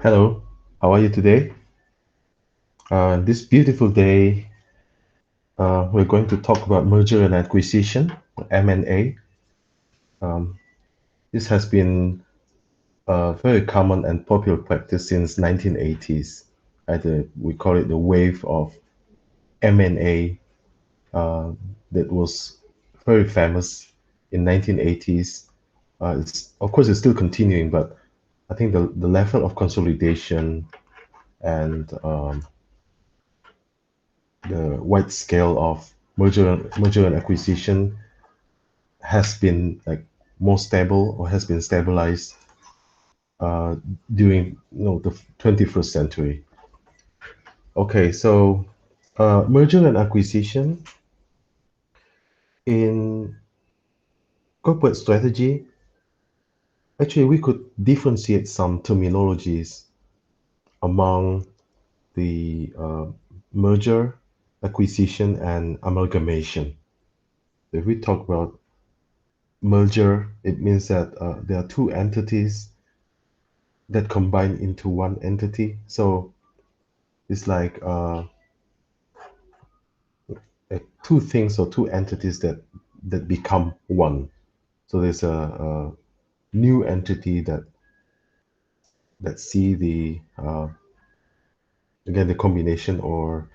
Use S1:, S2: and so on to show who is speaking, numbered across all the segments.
S1: Hello, how are you today? This beautiful day, we're going to talk about merger and acquisition, M&A. Um, this has been a very common and popular practice since 1980s. We call it the wave of M&A uh, that was very famous in 1980s. Of course, it's still continuing, but I think the level of consolidation and the wide scale of merger and acquisition has been like more stable or has been stabilized uh, during the 21st century. Okay, so merger and acquisition in corporate strategy, actually we could differentiate some terminologies among the merger, acquisition, and amalgamation. If we talk about merger, it means that there are two entities that combine into one entity. So it's like two things or two entities that become one. So there's a new entity that see the again the combination or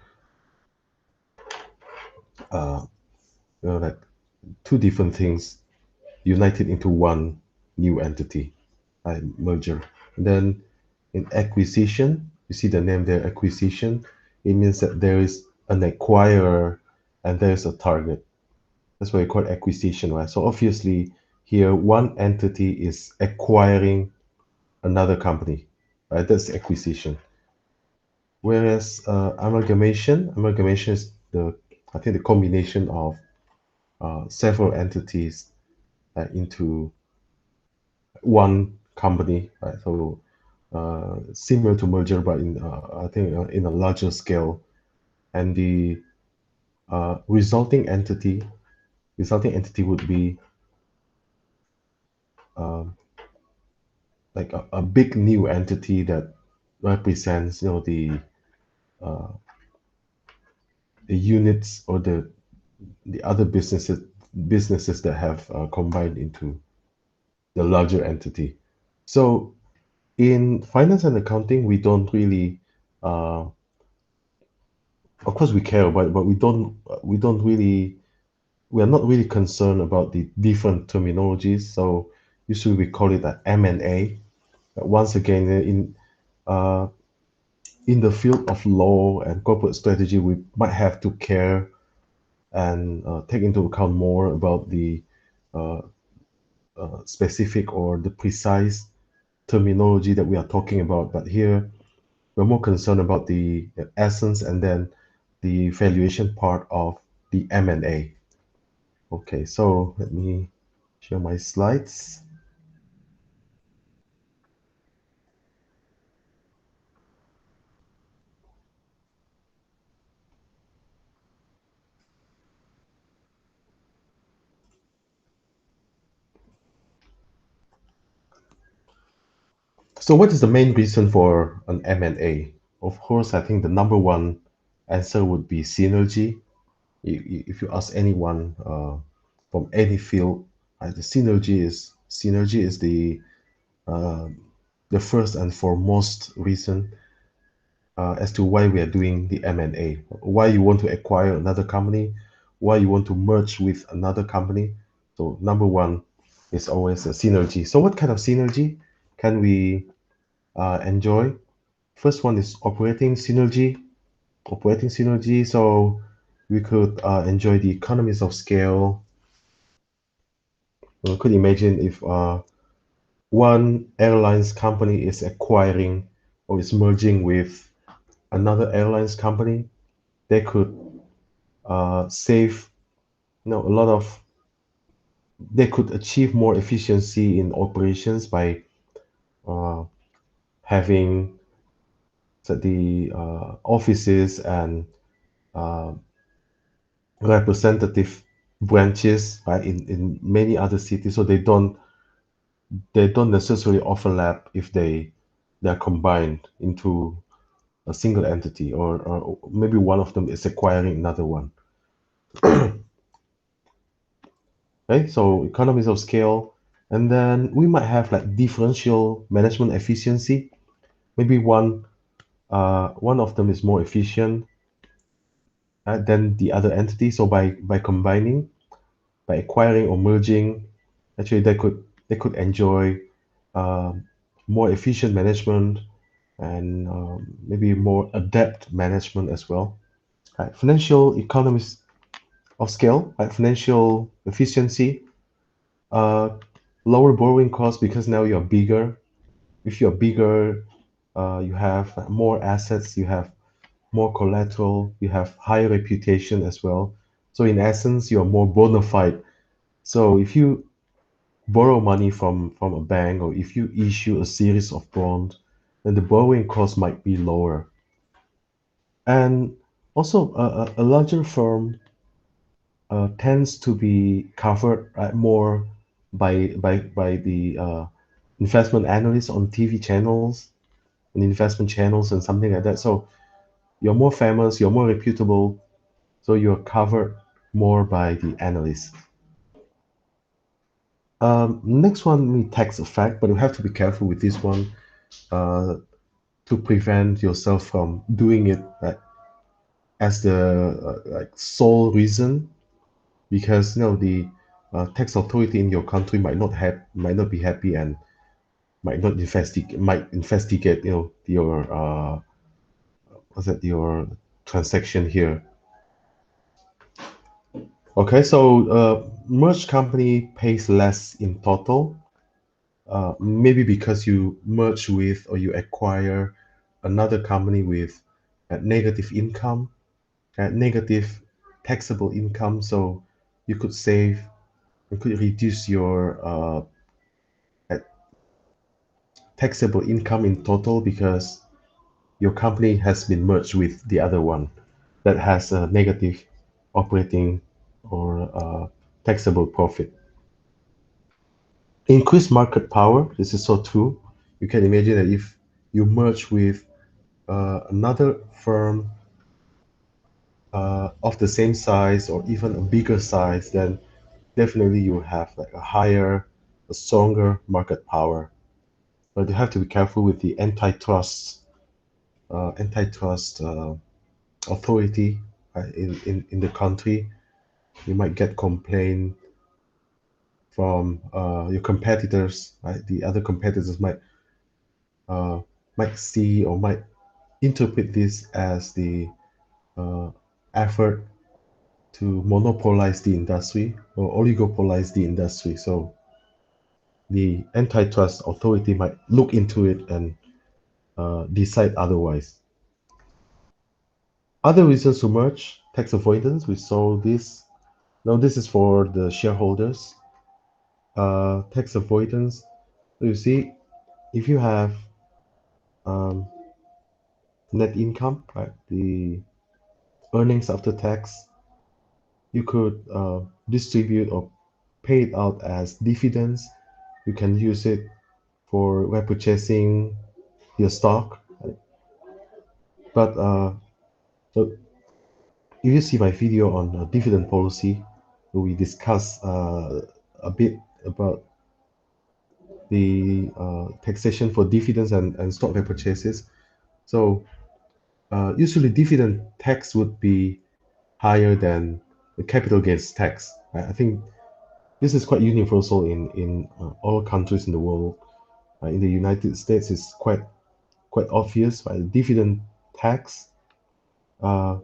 S1: uh, like two different things united into one new entity, merger. And then in acquisition, you see the name there, acquisition. It means that there is an acquirer and there's a target. That's why we call it acquisition, right? So obviously, here one entity is acquiring another company, right? That's acquisition. Whereas amalgamation is I think, the combination of several entities into one company, right? So similar to merger, but I think in a larger scale, and the resulting entity would be um, like a big new entity that represents uh, the units or the other businesses that have combined into the larger entity. So in finance and accounting, we don't really, uh, of course, we care about it, but we don't really, we are not really concerned about the different terminologies. So usually we call it an M&A. Once again, uh, in the field of law and corporate strategy, we might have to care and take into account more about the uh, specific or the precise terminology that we are talking about. But here, we're more concerned about the essence and then the valuation part of the M&A. Okay, so let me share my slides. So what is the main reason for an M&A? Of course, I think the number one answer would be synergy. If you ask anyone from any field, the synergy is uh, the first and foremost reason as to why we are doing the M&A, why you want to acquire another company, why you want to merge with another company. So number one is always a synergy. So what kind of synergy can we enjoy? First one is operating synergy. Operating synergy. So we could enjoy the economies of scale. You could imagine if one airlines company is acquiring or is merging with another airlines company, they could save a lot of, they could achieve more efficiency in operations by uh, having the offices and uh, representative branches, right, in many other cities, so they don't necessarily overlap if they they're combined into a single entity, or maybe one of them is acquiring another one. Right? So economies of scale, and then we might have like differential management efficiency. Maybe one of them is more efficient than the other entity. So by combining, by acquiring or merging, actually they could enjoy um, more efficient management and maybe more adept management as well. Right? Financial economies of scale, right? Financial efficiency, uh, lower borrowing costs because now you're bigger. If you're bigger, you have more assets, you have more collateral, you have higher reputation as well. So in essence, you're more bona fide. So if you borrow money from a bank, or if you issue a series of bonds, then the borrowing cost might be lower. And also, a larger firm tends to be covered more by the investment analysts on TV channels and investment channels and something like that. So you're more famous, you're more reputable, so you're covered more by the analysts. Next one, we tax effect, but you have to be careful with this one uh, to prevent yourself from doing it as the like sole reason, because the tax authority in your country might not be happy and might investigate your what's that your transaction here. Okay, so merged company pays less in total, maybe because you merge with or you acquire another company with negative income, negative taxable income. So you could save, you could reduce your uh, taxable income in total because your company has been merged with the other one that has a negative operating or taxable profit. Increased market power. This is so true. You can imagine that if you merge with another firm of the same size or even a bigger size, then definitely you have like a stronger market power. But you have to be careful with the antitrust authority in the country. You might get complaint from your competitors. Right? The other competitors uh, might see or might interpret this as the uh, effort to monopolize the industry or oligopolize the industry. So the antitrust authority might look into it and decide otherwise. Other reasons to merge: tax avoidance. We saw this. Now this is for the shareholders. Tax avoidance. So you see, if you have um, net income, right, the earnings after tax, you could distribute or pay it out as dividends. You can use it for repurchasing your stock. But so if you see my video on dividend policy, we discuss a bit about the taxation for dividends and stock repurchases. So usually dividend tax would be higher than the capital gains tax. I think this is quite universal in all countries in the world. In the United States, it's quite obvious. Right? The dividend tax, uh,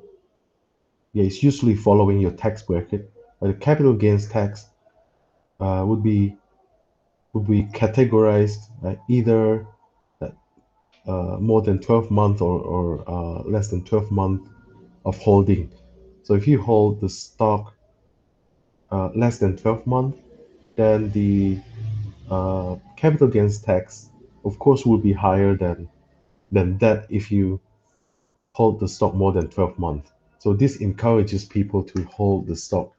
S1: yeah, it's usually following your tax bracket. The capital gains tax uh, would be would be categorized either uh, more than 12 months or less than 12 months of holding. So if you hold the stock less than 12 months, then the capital gains tax, of course, will be higher than that if you hold the stock more than 12 months. So this encourages people to hold the stock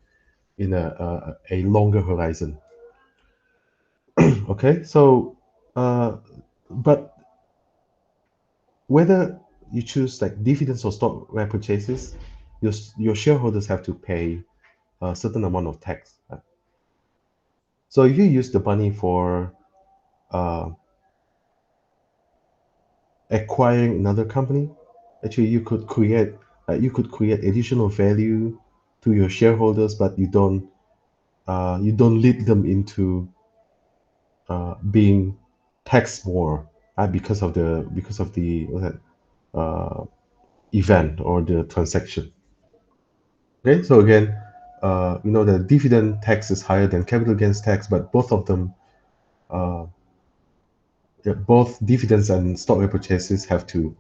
S1: in a longer horizon. Okay, so uh, but whether you choose like dividends or stock repurchases, your shareholders have to pay a certain amount of tax. Right? So if you use the money for uh, acquiring another company, actually you could create additional value to your shareholders, but you don't lead them into being taxed more because of the what's that, uh, event or the transaction. Okay, so again, the dividend tax is higher than capital gains tax, but both of them, uh, both dividends and stock repurchases have to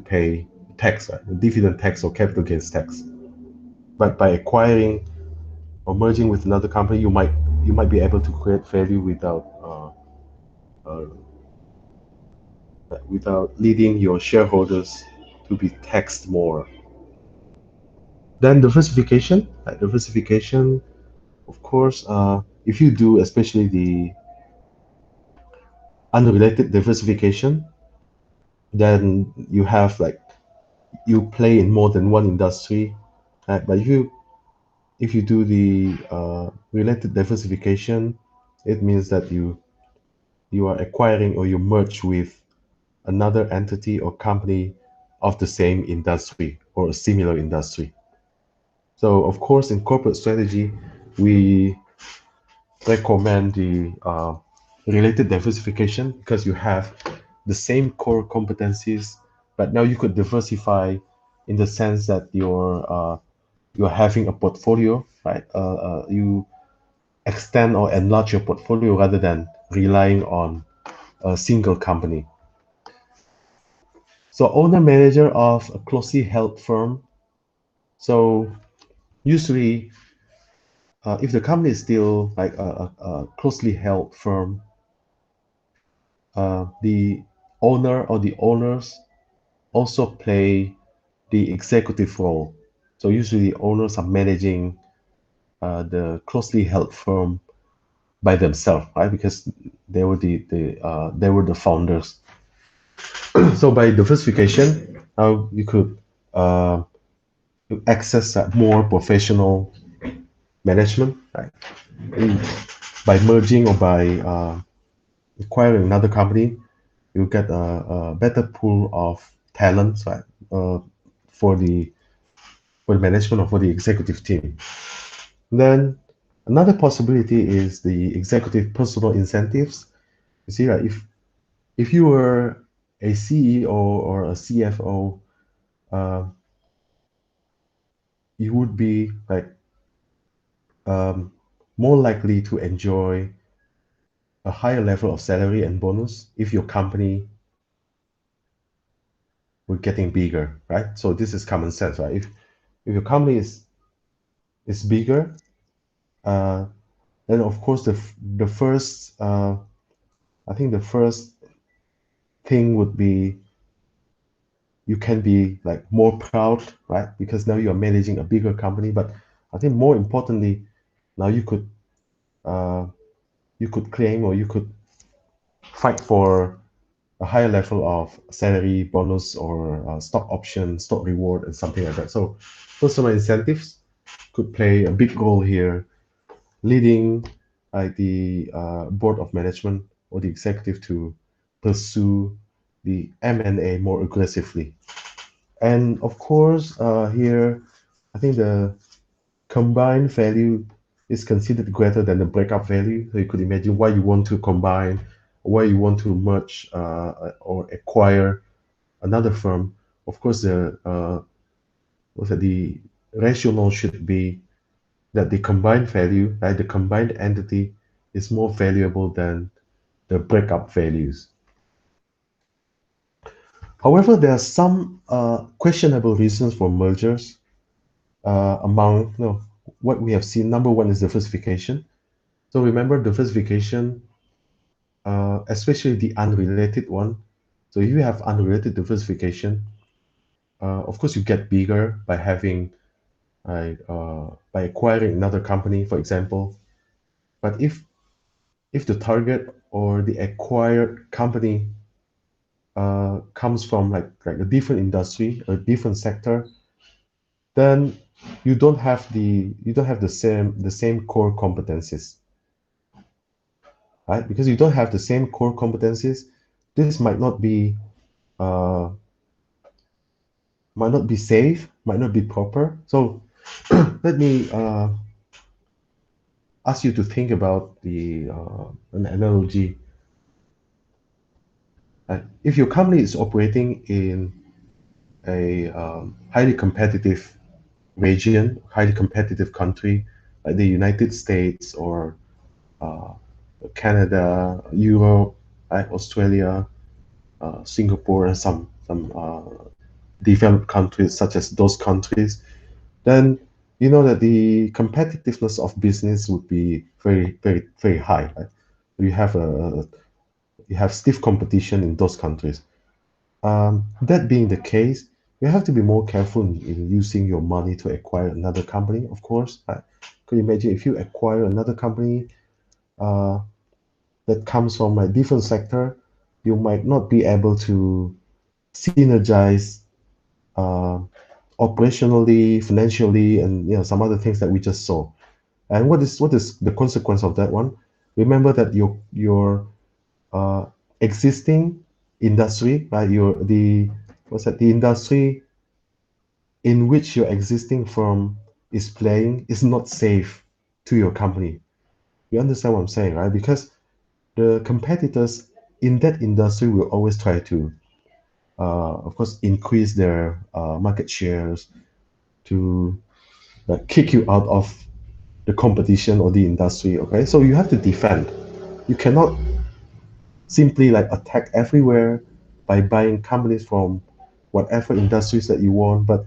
S1: pay tax, right? Dividend tax or capital gains tax. But by acquiring or merging with another company, you might be able to create value without leading your shareholders to be taxed more. Then diversification, diversification, of course, if you do especially the unrelated diversification, then you have like you play in more than one industry. But if you do the related diversification, it means that you are acquiring or you merge with another entity or company of the same industry or a similar industry. So of course, in corporate strategy, we recommend the related diversification because you have the same core competencies, but now you could diversify in the sense that you're having a portfolio, right? You extend or enlarge your portfolio rather than relying on a single company. So owner manager of a closely held firm. So usually, if the company is still like a closely held firm, the owner or the owners also play the executive role. So usually owners are managing the closely held firm by themselves, right? Because they were the founders. So by diversification, you could uh, access more professional management, right? And by merging or by acquiring another company, you get a better pool of talents, right? Uh, for the for the management or for the executive team. Then another possibility is the executive personal incentives. You see, right? If you were a CEO or a CFO, uh, you would be like um, more likely to enjoy a higher level of salary and bonus if your company were getting bigger, right? So this is common sense, right? If your company is bigger, uh, then of course the first I think the first thing would be you can be like more proud, right? Because now you are managing a bigger company. But I think more importantly, now uh, you could claim or you could fight for a higher level of salary, bonus, or stock option, stock reward, and something like that. So personal incentives could play a big role here, leading the board of management or the executive to pursue the M&A more aggressively. And of course, here, I think the combined value is considered greater than the breakup value. So you could imagine why you want to combine, why you want to merge or acquire another firm. Of course, the rationale should be that the combined value, right, the combined entity is more valuable than the breakup values. However, there are some questionable reasons for mergers among what we have seen. Number one is diversification. So remember diversification, especially the unrelated one. So if you have unrelated diversification, of course you get bigger by having by acquiring another company, for example. But if the target or the acquired company comes from like a different industry, a different sector, then you don't have the same core competencies, right? Because you don't have the same core competencies, this uh, might not be safe, might not be proper. So let me ask you to think about an analogy. If your company is operating in a highly competitive region, highly competitive country, like the United States or uh, Canada, Europe, right, Australia, Singapore, and some developed countries such as those countries, then you know that the competitiveness of business would be very, very, very high. Right? You have a you have stiff competition in those countries. That being the case, you have to be more careful in using your money to acquire another company, of course. Could you imagine if you acquire another company uh, that comes from a different sector, you might not be able to synergize uh, operationally, financially, and some other things that we just saw. And what is the consequence of that one? Remember that your uh, existing industry, right? The industry in which your existing firm is playing is not safe to your company. You understand what I'm saying, right? Because the competitors in that industry will always try to, of course, increase their market shares to kick you out of the competition or the industry. Okay, so you have to defend. You cannot simply attack everywhere by buying companies from whatever industries that you want, but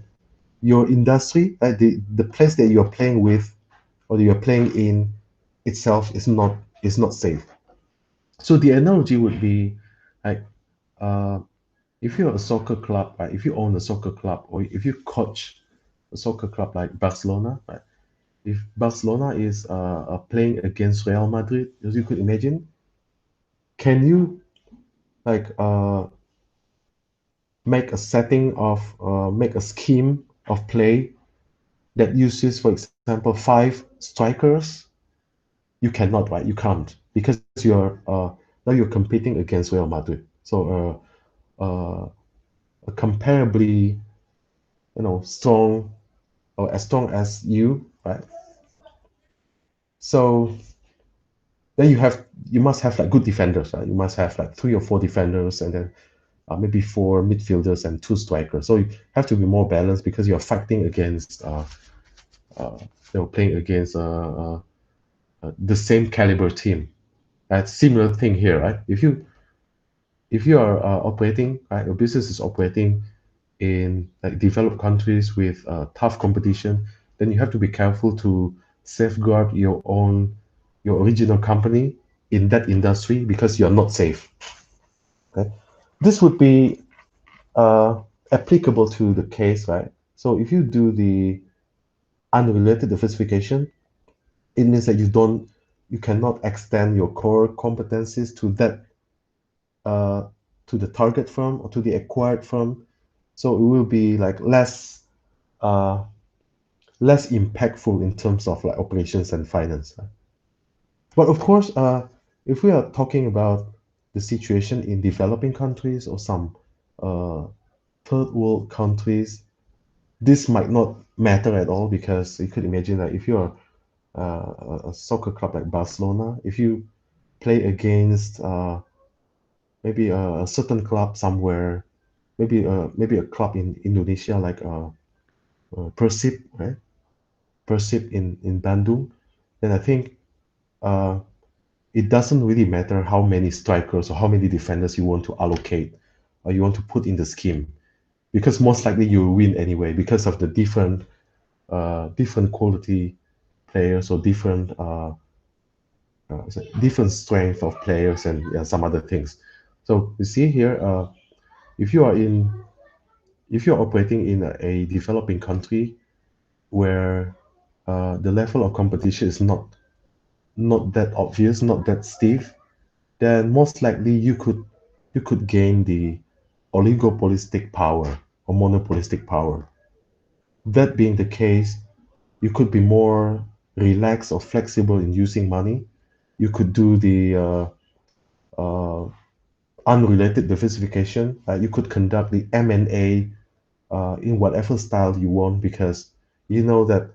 S1: your industry, the place that you're playing with or that you're playing in itself is not safe. So the analogy would be like uh, if you're a soccer club, right? If you own a soccer club or if you coach a soccer club like Barcelona, right? If Barcelona is playing against Real Madrid, as you could imagine, can you like make a scheme of play that uses, for example, five strikers? You cannot, right? You can't because now you're competing against Real Madrid. So a comparably, strong or as strong as you, right? So then you must have like good defenders, right? You must have like three or four defenders and then maybe four midfielders and two strikers. So you have to be more balanced because you're fighting against uh, playing against the same caliber team. That's similar thing here, right? If you are operating, right, your business is operating in like developed countries with tough competition, then you have to be careful to safeguard your original company in that industry because you're not safe. Okay, this would be uh, applicable to the case, right? So if you do the unrelated diversification, it means that you cannot extend your core competencies uh, to the target firm or to the acquired firm. So it will be like uh, less impactful in terms of like operations and finance. But of course, if we are talking about the situation in developing countries or some uh, third world countries, this might not matter at all because you could imagine that if you're a soccer club like Barcelona, if you play against maybe a certain club somewhere, maybe a club in Indonesia like Persib, right? Persib in Bandung, then I think uh, it doesn't really matter how many strikers or how many defenders you want to allocate or you want to put in the scheme because most likely you will win anyway because of the different quality players or different strength of players and some other things. So you see here, if you are in if you're operating in a developing country where the level of competition is not that obvious, not that stiff, then most likely you could gain oligopolistic power or monopolistic power. That being the case, you could be more relaxed or flexible in using money. You could do the uh, unrelated diversification. You could conduct the M&A in whatever style you want because you know that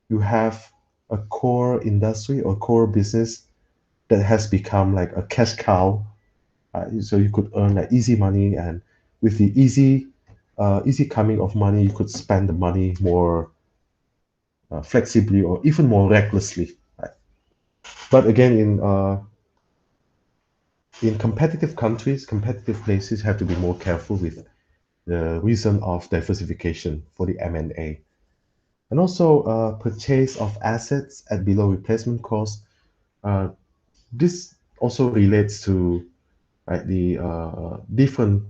S1: you have a core industry or core business that has become like a cash cow. So you could earn like easy money, and with the easy coming of money, you could spend the money more flexibly or even more recklessly. Right? But again, in competitive countries, competitive places have to be more careful with the reason of diversification for the M&A. And also purchase of assets at below replacement cost. Uh, this also relates to right, the different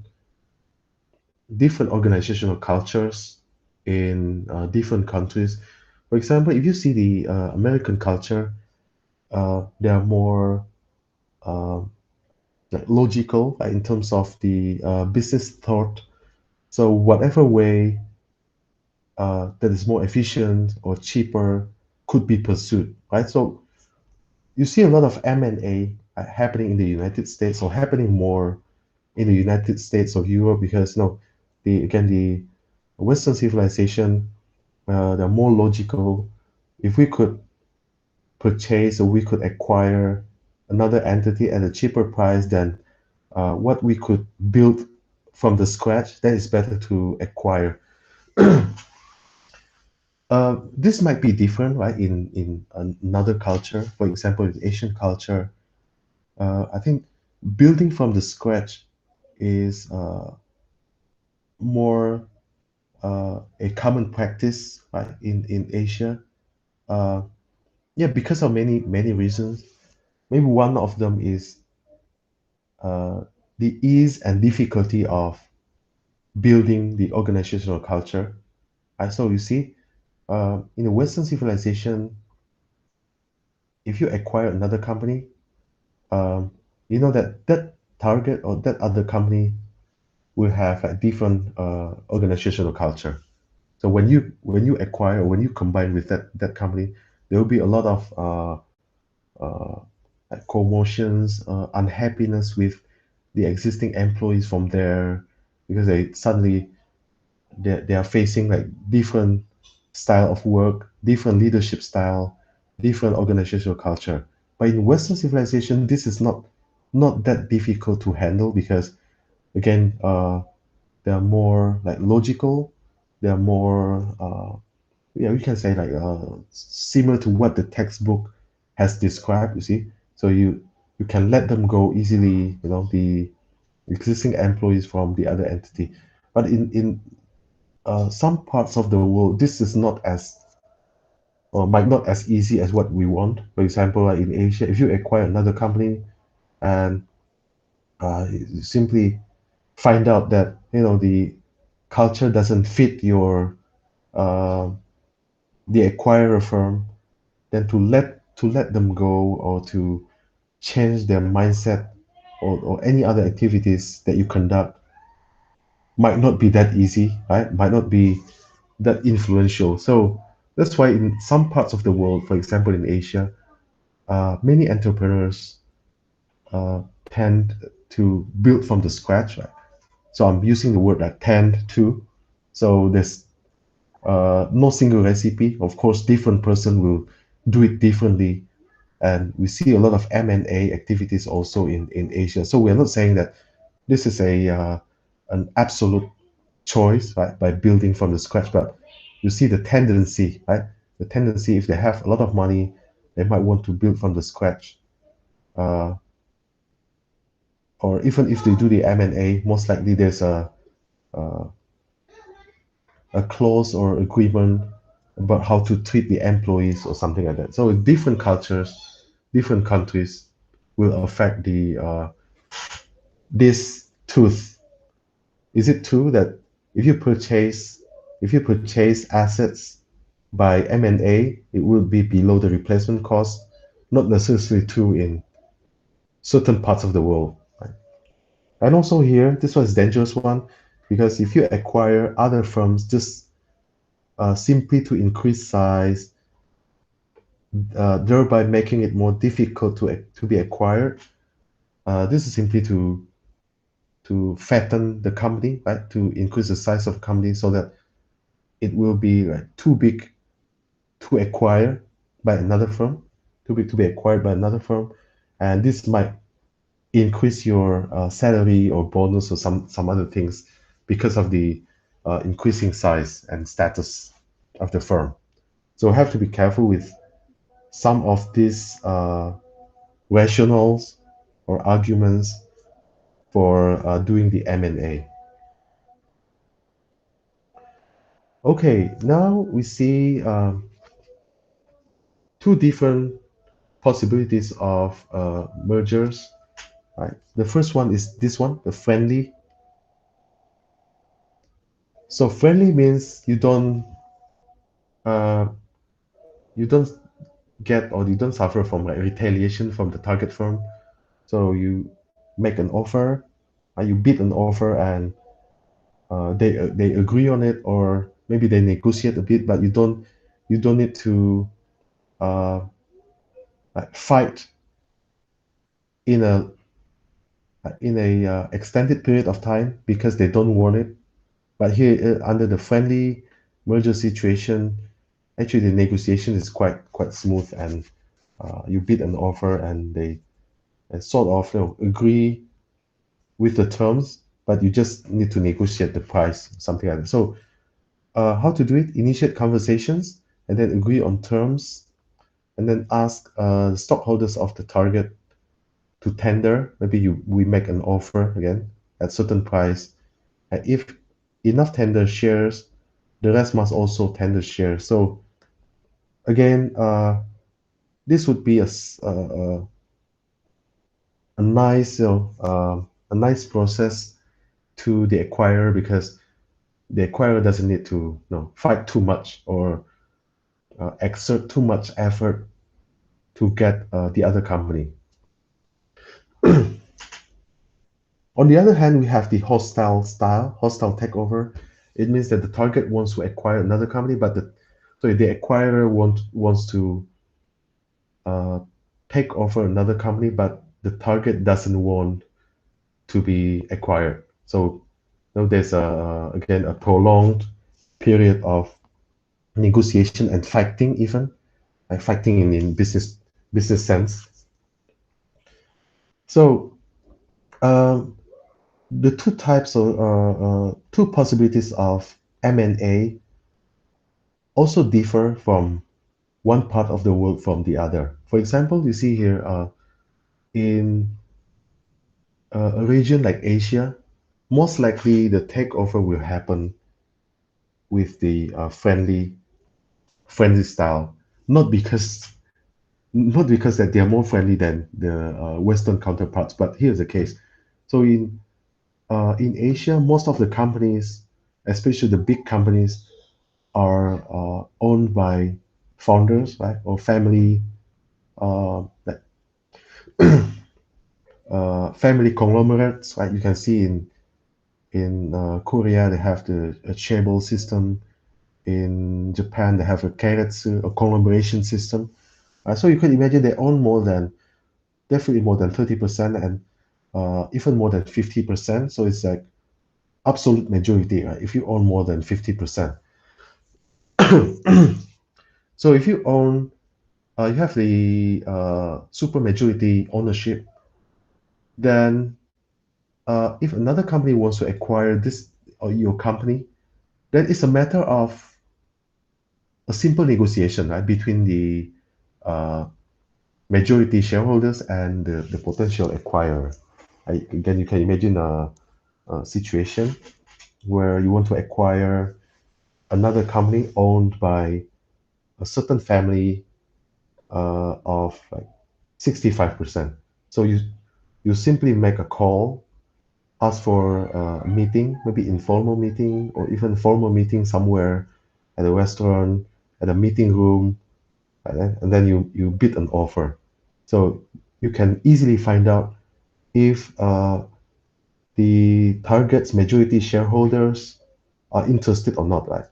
S1: organizational cultures in different countries. For example, if you see the American culture, they are more uh, like logical in terms of the business thought. So whatever way that is more efficient or cheaper could be pursued, right? So you see a lot of M&A happening in the United States or happening more in the United States or Europe because the Western civilization they're more logical. If we could purchase or we could acquire another entity at a cheaper price than what we could build from the scratch, that is better to acquire. This might be different, right? In another culture, for example, in Asian culture, I think building from the scratch is more a common practice, right? In Asia, uh, yeah, because of many reasons. Maybe one of them is uh, the ease and difficulty of building the organizational culture. So you see, in the Western civilization, if you acquire another company, um, you know that that target or that other company will have a different organizational culture. So when you acquire or when you combine with that company, there will be a lot of like commotions, unhappiness with the existing employees from there because they suddenly they are facing like different style of work, different leadership style, different organizational culture. But in Western civilization, this is not that difficult to handle because again, they are more like logical. They are more yeah, we can say like similar to what the textbook has described. You see, so you can let them go easily. You know the existing employees from the other entity, but in some parts of the world, this is not as or might not as easy as what we want. For example, like in Asia, if you acquire another company and you simply find out that the culture doesn't fit your uh, the acquirer firm, then to let them go or to change their mindset or any other activities that you conduct might not be that easy, right? Might not be that influential. So that's why in some parts of the world, for example, in Asia, many entrepreneurs tend to build from the scratch. Right? So I'm using the word like tend to. So there's no single recipe. Of course, different person will do it differently, and we see a lot of M&A activities also in Asia. So we're not saying that this is a an absolute choice, right, by building from the scratch. But you see the tendency, right? The tendency, if they have a lot of money, they might want to build from the scratch. Uh, or even if they do the M&A, most likely there's a clause or agreement about how to treat the employees or something like that. So different cultures, different countries will affect the this truth. Is it true that if you purchase if you purchase assets by M&A, it will be below the replacement cost? Not necessarily true in certain parts of the world. Right? And also here, this was dangerous one because if you acquire other firms just simply to increase size, thereby making it more difficult to be acquired, this is simply to fatten the company, right? To increase the size of the company so that it will be like too big to acquire by another firm, too big to be acquired by another firm, and this might increase your salary or bonus or some other things because of the increasing size and status of the firm. So have to be careful with some of these rationals or arguments for doing the M&A. Okay, now we see two different possibilities of mergers. Right. The first one is this one, the friendly. So friendly means uh, you don't get or you don't suffer from like retaliation from the target firm. So you make an offer, you bid an offer, and they agree on it, or maybe they negotiate a bit, but you don't need to uh, like fight in a extended period of time because they don't want it. But here, under the friendly merger situation, actually the negotiation is quite smooth, and you bid an offer, and they sort of agree with the terms, but you just need to negotiate the price, something like that. So, how to do it? Initiate conversations, and then agree on terms, and then ask the stockholders of the target to tender. Maybe we make an offer again at certain price. And if enough tender shares, the rest must also tender shares. So again, this would be a nice, a nice process to the acquirer because the acquirer doesn't need to fight too much or exert too much effort to get the other company. On the other hand, we have the hostile takeover. It means that the target wants to acquire another company, but the acquirer wants to uh, take over another company, but the target doesn't want to be acquired. So there's again a prolonged period of negotiation and fighting, even like fighting in business sense. So um, the two possibilities of M&A also differ from one part of the world from the other. For example, you see here in a region like Asia, most likely the takeover will happen with the friendly style, not because not because that they are more friendly than the Western counterparts, but here's the case. So in Asia, most of the companies, especially the big companies, are owned by founders, right, or family, like family conglomerates, right? You can see in Korea they have the a chaebol system. In Japan they have a keiretsu, a conglomeration system. So you can imagine they own definitely more than 30% and even more than 50%. So it's like absolute majority, right? If you own more than 50%. So if you own, you have the super majority ownership, then if another company wants to acquire this or your company, then it's a matter of a simple negotiation, right, between the uh, majority shareholders and the potential acquirer. Again, you can imagine a situation where you want to acquire another company owned by a certain family of like 65%. So you simply make a call, ask for a meeting, maybe informal meeting or even formal meeting somewhere at a restaurant, at a meeting room, and then you bid an offer. So you can easily find out if the target's majority shareholders are interested or not, right?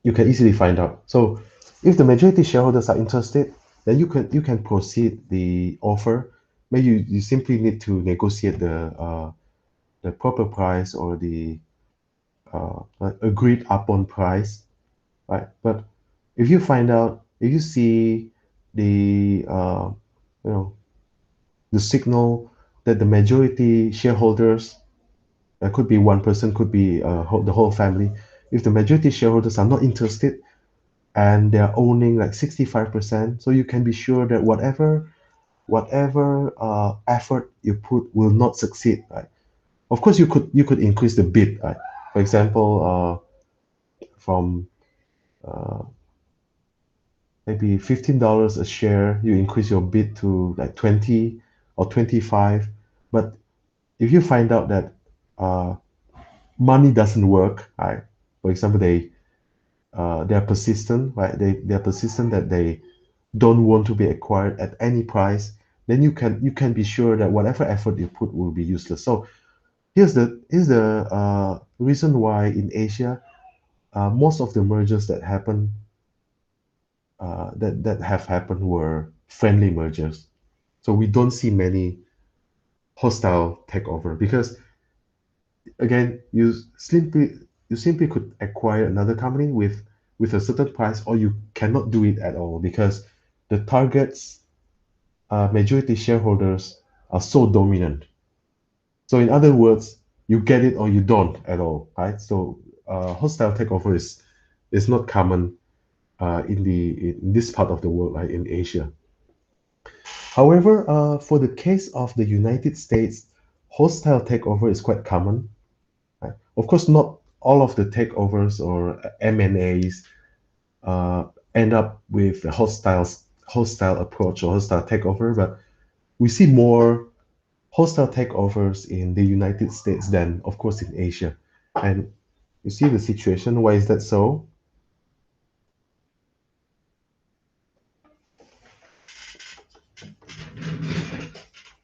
S1: You can easily find out. So if the majority shareholders are interested, then you can proceed the offer. Maybe you simply need to negotiate the proper price or the agreed upon price, right? But if you find out, if you see the you know the signal that the majority shareholders, could be one person, could be the whole family, if the majority shareholders are not interested and they're owning like 65%, so you can be sure that whatever effort you put will not succeed, right? Of course, you could increase the bid, right? For example, from uh, maybe $15 a share, you increase your bid to like 20 or 25. But if you find out that uh, money doesn't work, right? For example, they're persistent, right? They're persistent that they don't want to be acquired at any price. Then you can be sure that whatever effort you put will be useless. So here's the reason why in Asia, most of the mergers that have happened were friendly mergers. So we don't see many hostile takeover because again, you simply could acquire another company with a certain price, or you cannot do it at all because the target's majority shareholders are so dominant. So in other words, you get it or you don't at all, right? So hostile takeover is not common in this part of the world, right, in Asia. However, for the case of the United States, hostile takeover is quite common. Right? Of course, not all of the takeovers or M&As uh, end up with a hostile approach or hostile takeover, but we see more hostile takeovers in the United States than, of course, in Asia. And you see the situation. Why is that so?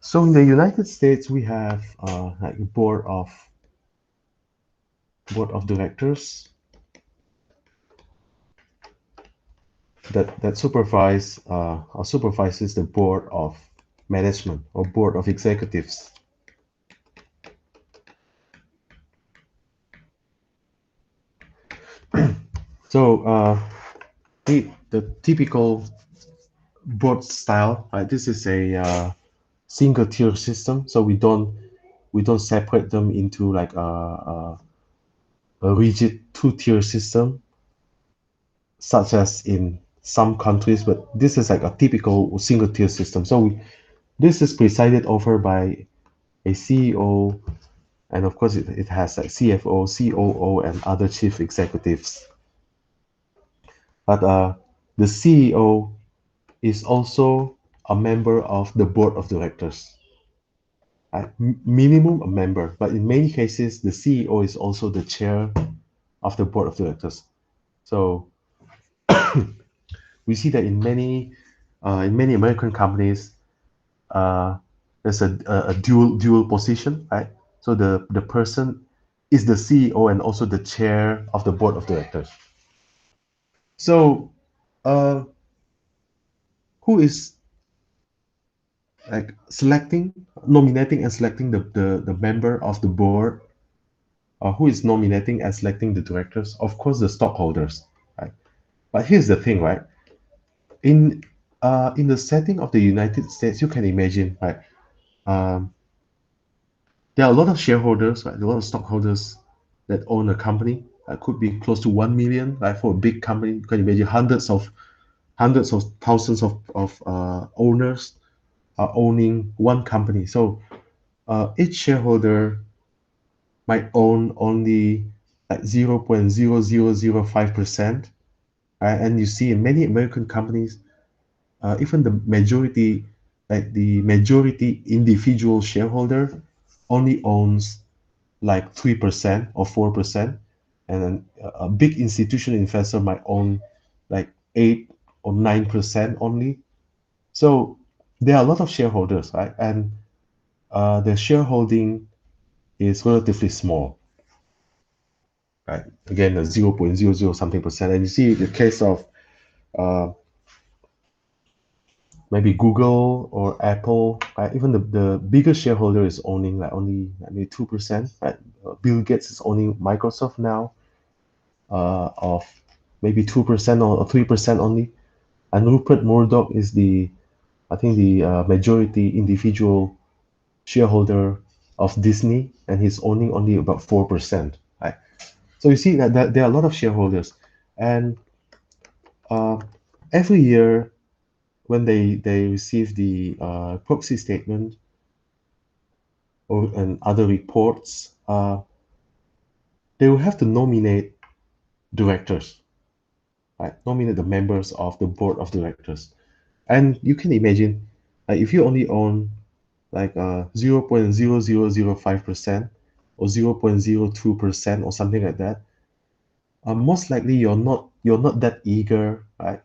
S1: So in the United States, we have like a board of directors that supervises the board of management or board of executives. So the typical board style, right? This is a single tier system, so we don't separate them into like a rigid two-tier system, such as in some countries. But this is like a typical single tier system. So this is presided over by a CEO, and of course it has like CFO, COO, and other chief executives. But the CEO is also a member of the board of directors. Minimum a member, but in many cases, the CEO is also the chair of the board of directors. So we see that in many American companies, uh, there's a dual position, right? So the person is the CEO and also the chair of the board of directors. So uh, who is like nominating and selecting the member of the board, who is nominating and selecting the directors? Of course, the stockholders, right? But here's the thing, right? In in the setting of the United States, you can imagine, right? Um, there are a lot of shareholders, right? A lot of stockholders that own a company. That could be close to 1 million, right? For a big company, you can imagine hundreds of thousands of owners are owning one company. So each shareholder might own only like 0.0005%. And you see in many American companies, even the majority individual shareholder only owns like 3% or 4%. And then a big institutional investor might own like 8 or 9% only. So there are a lot of shareholders, right? And the shareholding is relatively small, right? Again, a 0.00 something percent. And you see the case of uh, maybe Google or Apple, right? Even the biggest shareholder is owning like only maybe 2%, right? Bill Gates is owning Microsoft now of maybe 2% or 3% only. And Rupert Murdoch is I think the majority individual shareholder of Disney, and he's owning only about 4%, right? So you see that there are a lot of shareholders, and uh, every year when they receive the proxy statement or and other reports, they will have to nominate directors, right? Nominate the members of the board of directors, and you can imagine, if you only own like 0.0005% or 0.02% or something like that, most likely you're not that eager, right?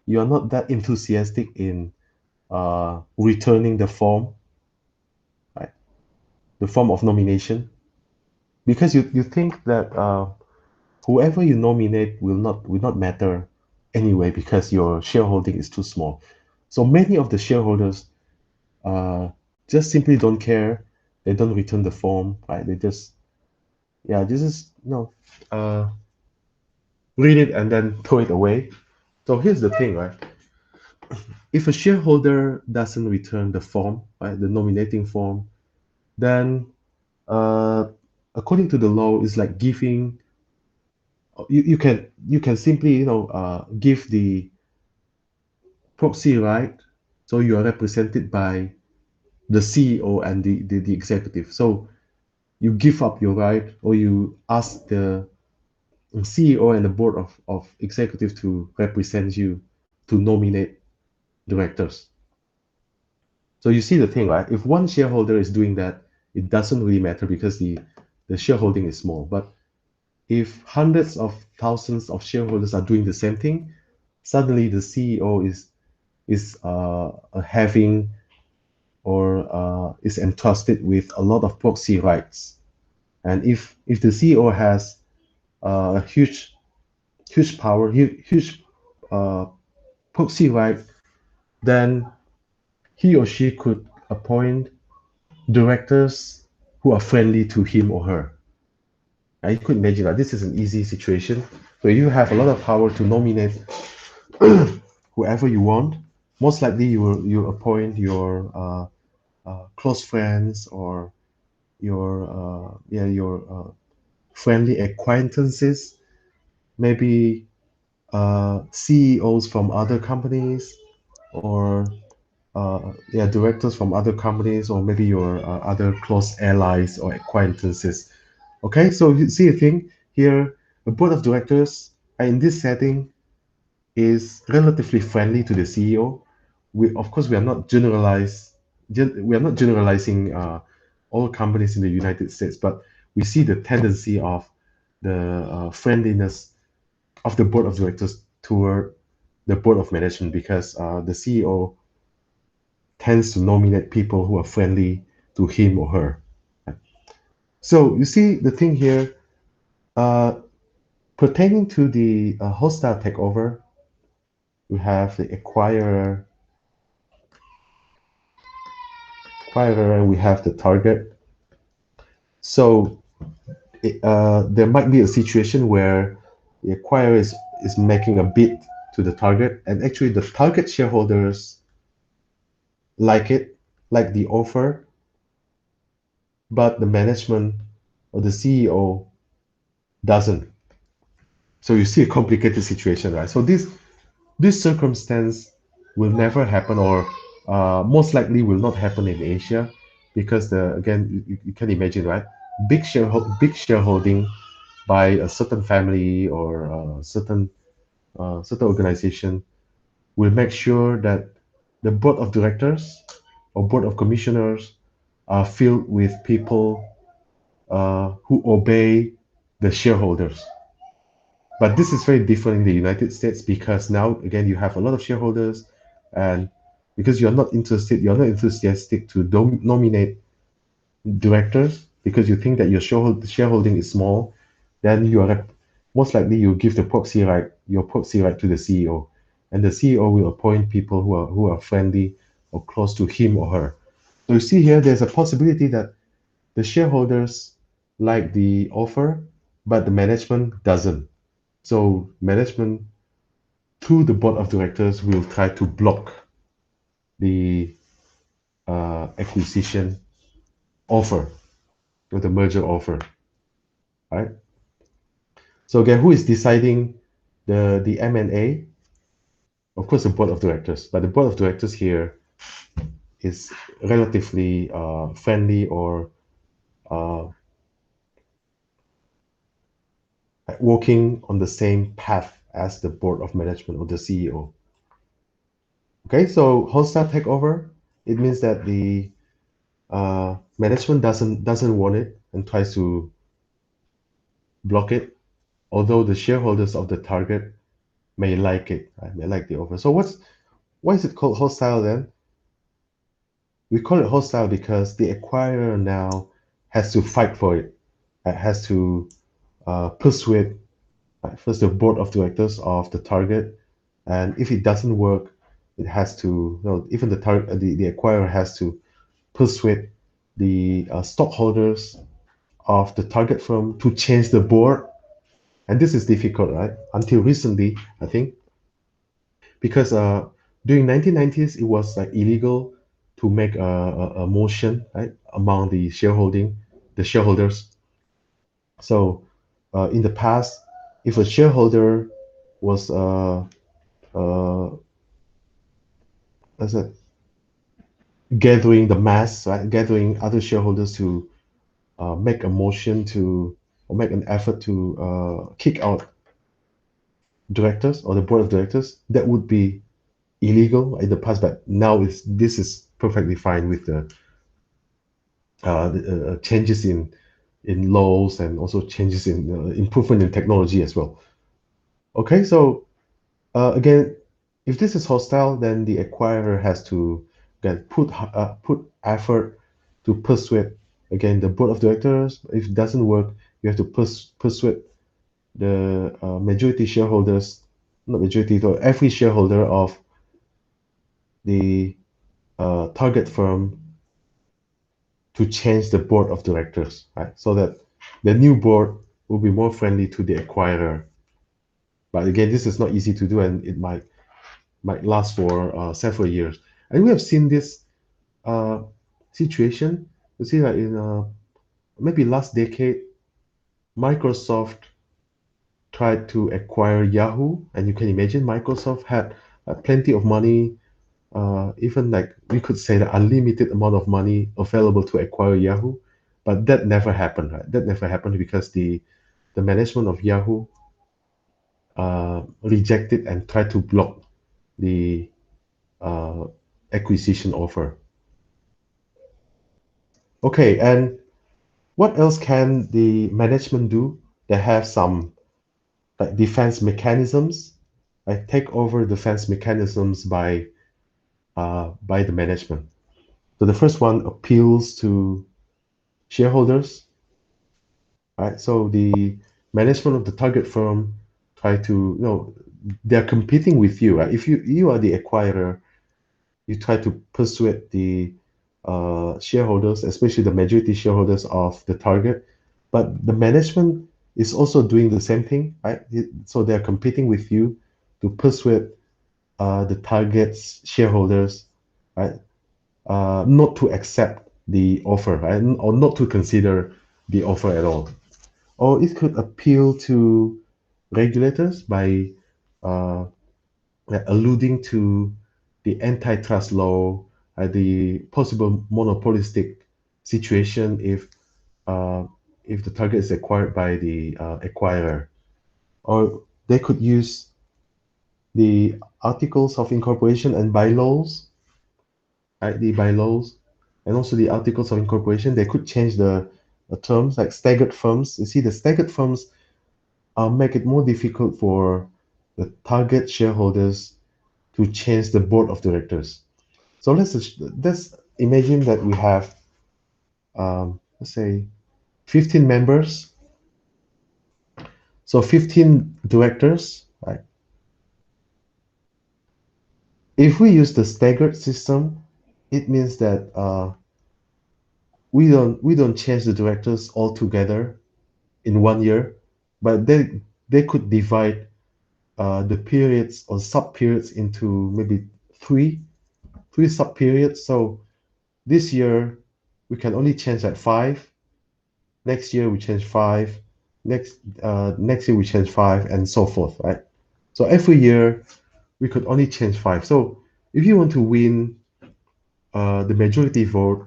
S1: You're not that enthusiastic in returning the form, right? The form of nomination, because you think that whoever you nominate will not matter anyway because your shareholding is too small. So many of the shareholders uh, just simply don't care. They don't return the form, right? They just this is read it and then throw it away. So here's the thing, right? If a shareholder doesn't return the form, right, the nominating form, then uh, according to the law, it's like giving. You can simply give the proxy right, so you are represented by the CEO and the executive. So you give up your right, or you ask the CEO and the board of executive to represent you to nominate directors. So you see the thing, right? If one shareholder is doing that, it doesn't really matter because the shareholding is small. But if hundreds of thousands of shareholders are doing the same thing, suddenly the CEO is having or is entrusted with a lot of proxy rights. And if the CEO has a huge power, huge uh, proxy right, then he or she could appoint directors who are friendly to him or her. And you could imagine that this is an easy situation where you have a lot of power to nominate whoever you want. Most likely, you appoint your close friends or your friendly acquaintances, maybe CEOs from other companies or directors from other companies, or maybe your other close allies or acquaintances. Okay, so you see a thing here, the board of directors in this setting is relatively friendly to the CEO. Of course, we are not generalizing all companies in the United States, but we see the tendency of the friendliness of the board of directors toward the board of management because the CEO tends to nominate people who are friendly to him or her. So you see the thing here, uh, pertaining to the hostile takeover, we have the acquirer, and we have the target. So there might be a situation where the acquirer is making a bid to the target, and actually the target shareholders like it, like the offer, but the management or the CEO doesn't. So you see a complicated situation, right? So this circumstance will never happen, or most likely will not happen in Asia, because the again you can imagine, right? Big shareholding by a certain family or certain organization will make sure that the board of directors or board of commissioners are filled with people who obey the shareholders. But this is very different in the United States because now again you have a lot of shareholders, and because you're not enthusiastic to nominate directors, because you think that your shareholding is small, then you are most likely you give the proxy right, your proxy right to the CEO, and the CEO will appoint people who are friendly or close to him or her. So you see here, there's a possibility that the shareholders like the offer, but the management doesn't. So management through the board of directors will try to block the acquisition offer or the merger offer, right? So again, who is deciding the M&A? Of course, the board of directors. But the board of directors here is relatively friendly or uh, working on the same path as the board of management or the CEO. Okay, so hostile takeover, it means that the management doesn't want it and tries to block it, although the shareholders of the target may like it, right? May like the offer. So why is it called hostile then? We call it hostile because the acquirer now has to fight for it. It has to persuade first the board of directors of the target, and if it doesn't work, it has to, even the acquirer has to persuade the stockholders of the target firm to change the board. And this is difficult, right? Until recently, I think, because during 1990s it was like illegal to make a motion, right, among the shareholders. So in the past, if a shareholder was as a gathering the mass, right, gathering other shareholders to make a motion to or make an effort to kick out directors or the board of directors, that would be illegal in the past. But now this is perfectly fine with the changes in laws and also changes in improvement in technology as well. Okay, so again, if this is hostile, then the acquirer has to again put effort to persuade again the board of directors. If it doesn't work, you have to persuade the majority shareholders, not majority, though every shareholder of the target firm to change the board of directors, right? So that the new board will be more friendly to the acquirer. But again, this is not easy to do, and it might last for several years. And we have seen this uh, situation. You see, that in maybe last decade, Microsoft tried to acquire Yahoo, and you can imagine Microsoft had plenty of money, even like we could say the unlimited amount of money available to acquire Yahoo, but that never happened. Right? That never happened because the management of Yahoo rejected and tried to block the uh, acquisition offer. Okay, and what else can the management do? They have some like defense mechanisms. I take over defense mechanisms by the management. So the first one appeals to shareholders, right? So the management of the target firm try to, they're competing with you, right? If you are the acquirer, you try to persuade the shareholders, especially the majority shareholders of the target, but the management is also doing the same thing, right? So they're competing with you to persuade the target's shareholders, right, not to accept the offer, right, or not to consider the offer at all. Or it could appeal to regulators by uh, alluding to the antitrust law, the possible monopolistic situation uh, if the target is acquired by the acquirer. Or they could use the articles of incorporation and bylaws, right, the bylaws, and also the articles of incorporation. They could change the terms like staggered firms. You see, the staggered firms make it more difficult for the target shareholders to change the board of directors. So let's imagine that we have, let's say, 15 members, so 15 directors, right? If we use the staggered system, it means that we don't change the directors all together in 1 year, but they could divide the periods or sub periods into maybe three three sub periods. So this year we can only change like five. Next year we change five. Next year we change five, and so forth, right? So every year we could only change five. So if you want to win the majority vote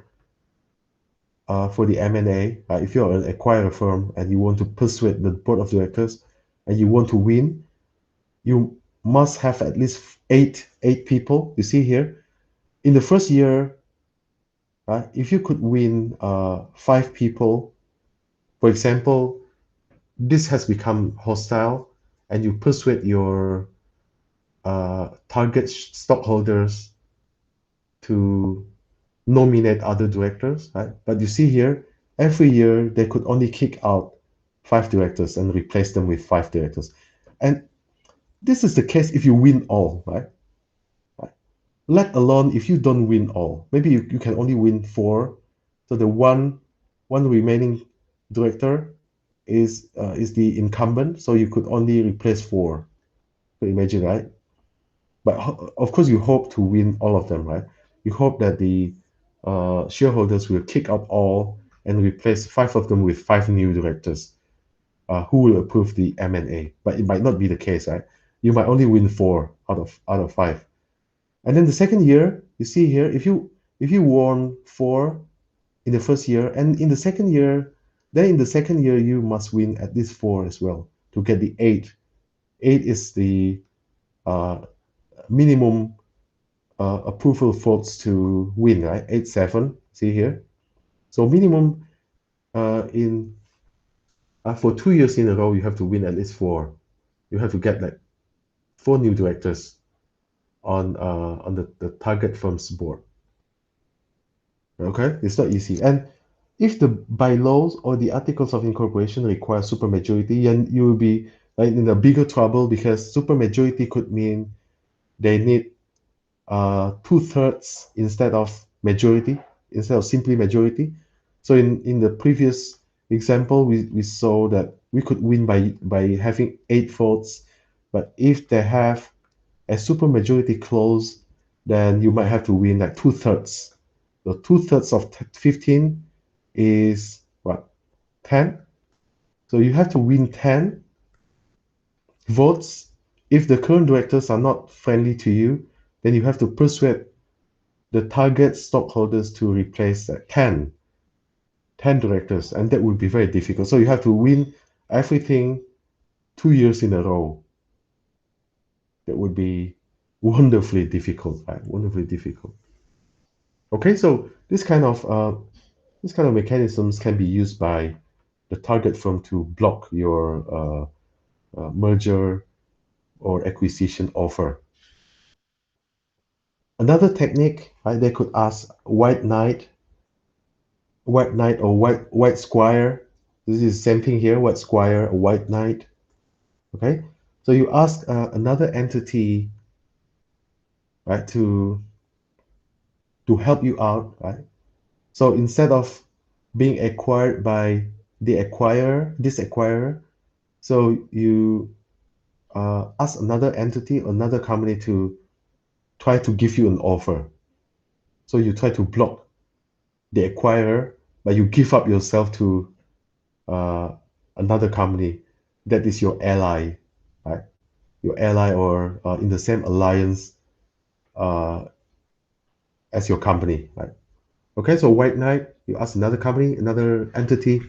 S1: for the M&A, if you're an acquirer firm and you want to persuade the board of directors and you want to win, you must have at least eight people. You see here, in the first year, if you could win five people, for example, this has become hostile, and you persuade your target stockholders to nominate other directors, right? But you see here, every year they could only kick out five directors and replace them with five directors. And this is the case if you win all, right? Let alone if you don't win all. Maybe you can only win four. So the one remaining director is the incumbent. So you could only replace four. So imagine, right? But of course, you hope to win all of them, right? You hope that the shareholders will kick out all and replace five of them with five new directors who will approve the M&A. But it might not be the case, right? You might only win four out of five. And then the second year, you see here, if you won four in the first year, and in the second year, then in the second year you must win at least four as well to get the eight. Eight is the uh, minimum approval votes to win, right? 8-7. See here. So minimum in for 2 years in a row, you have to win at least four. You have to get like four new directors on the target firm's board. Okay, it's not easy. And if the bylaws or the articles of incorporation require supermajority, then you will be in a bigger trouble, because supermajority could mean they need 2/3 instead of simply majority. So in the previous example, we saw that we could win by having 8 votes, but if they have a supermajority clause, then you might have to win like 2/3. The 2/3 of 15 is what, 10? So you have to win 10 votes. If the current directors are not friendly to you, then you have to persuade the target stockholders to replace 10 directors, and that would be very difficult. So you have to win everything 2 years in a row. That would be wonderfully difficult, right? Wonderfully difficult. Okay, so this kind of mechanisms can be used by the target firm to block your merger or acquisition offer. Another technique, right, they could ask white knight or white squire. This is the same thing here, white squire or white knight. Okay, so you ask another entity, right, to help you out, right? So instead of being acquired by this acquirer, so you ask another entity, another company to try to give you an offer. So you try to block the acquirer, but you give up yourself to uh, another company that is your ally, right? Your ally, or in the same alliance uh, as your company, right? Okay, so white knight, you ask another company, another entity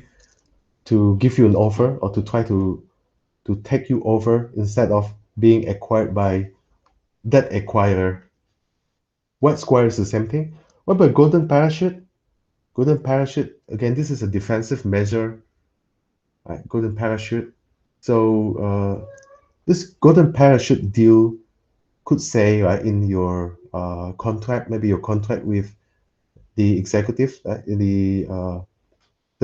S1: to give you an offer, or to try to take you over instead of being acquired by that acquirer. White square is the same thing. What about golden parachute? Golden parachute, again, this is a defensive measure, right? Golden parachute. So this golden parachute deal could say, right, in your contract, maybe your contract with the executive, in the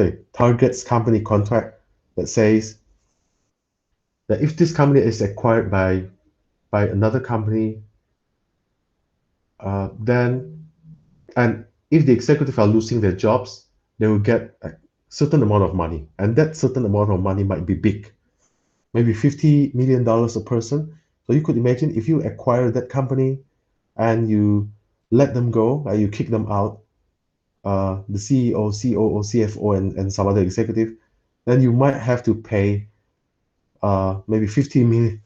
S1: the target's company contract that says that if this company is acquired by another company, then and if the executive are losing their jobs, they will get a certain amount of money, and that certain amount of money might be big, maybe $50 million a person. So you could imagine if you acquire that company and you let them go, you kick them out, the CEO, COO, CFO, and some other executive, then you might have to pay maybe 50 million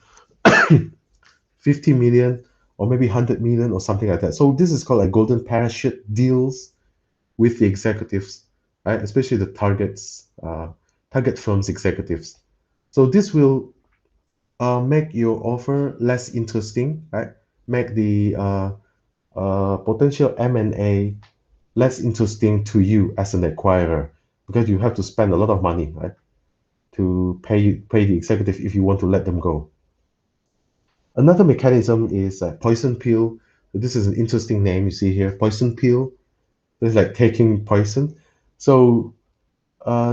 S1: or maybe 100 million or something like that. So this is called like golden parachute deals with the executives, right? Especially the target firms executives. So this will make your offer less interesting, right? Make the potential M&A less interesting to you as an acquirer because you have to spend a lot of money, right, to pay the executive if you want to let them go. Another mechanism is poison pill. This is an interesting name you see here, poison pill. It's like taking poison. So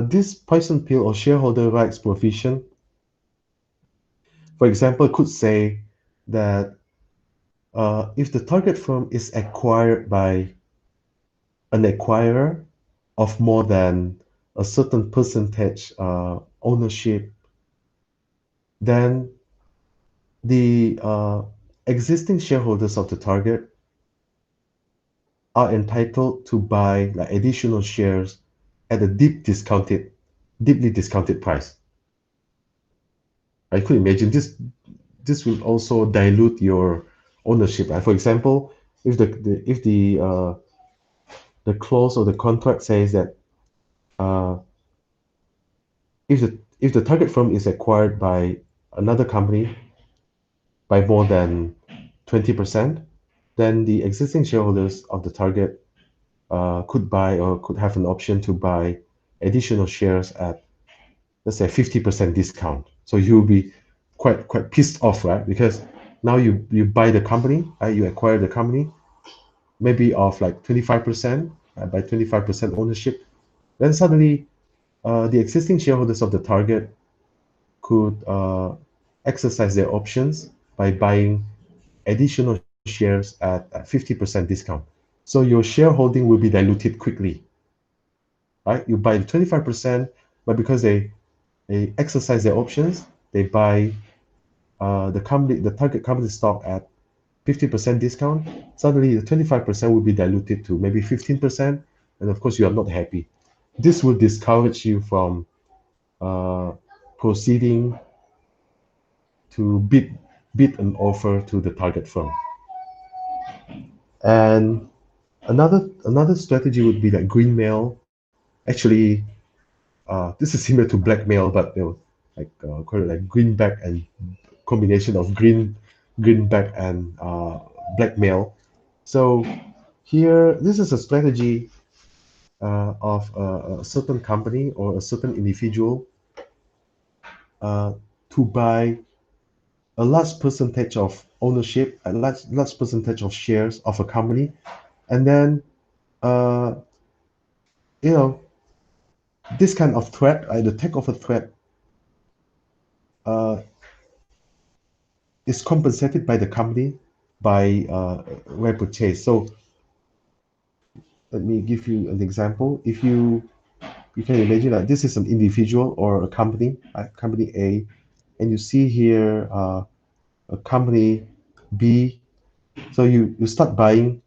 S1: this poison pill or shareholder rights provision, for example, could say that if the target firm is acquired by an acquirer of more than a certain percentage ownership, then the existing shareholders of the target are entitled to buy like additional shares at a deeply discounted price. I could imagine this will also dilute your ownership. Right? For example, if the clause or the contract says that uh, if the target firm is acquired by another company by more than 20%, then the existing shareholders of the target could buy or could have an option to buy additional shares at, let's say, 50% discount. So you'll be quite pissed off, right? Because now you buy the company, right? You acquire the company, maybe of like 25%, by 25% ownership. Then suddenly, the existing shareholders of the target could exercise their options by buying additional shares at 50% discount. So your shareholding will be diluted quickly, right? You buy 25%, but because they exercise their options, they buy the target company stock at 50% discount. Suddenly, the 25% will be diluted to maybe 15%, and of course, you are not happy. This will discourage you from uh, proceeding to bid an offer to the target firm. And another strategy would be like greenmail. Actually, this is similar to blackmail, but call it like greenback and combination of greenback and blackmail. So here, this is a strategy of a certain company or a certain individual uh, to buy a large percentage of ownership, a large percentage of shares of a company, and then uh, you know this kind of threat, the takeover threat, uh, is compensated by the company by repurchase. So let me give you an example. If you can imagine that this is an individual or a company, company A, and you see here a company B. So you start buying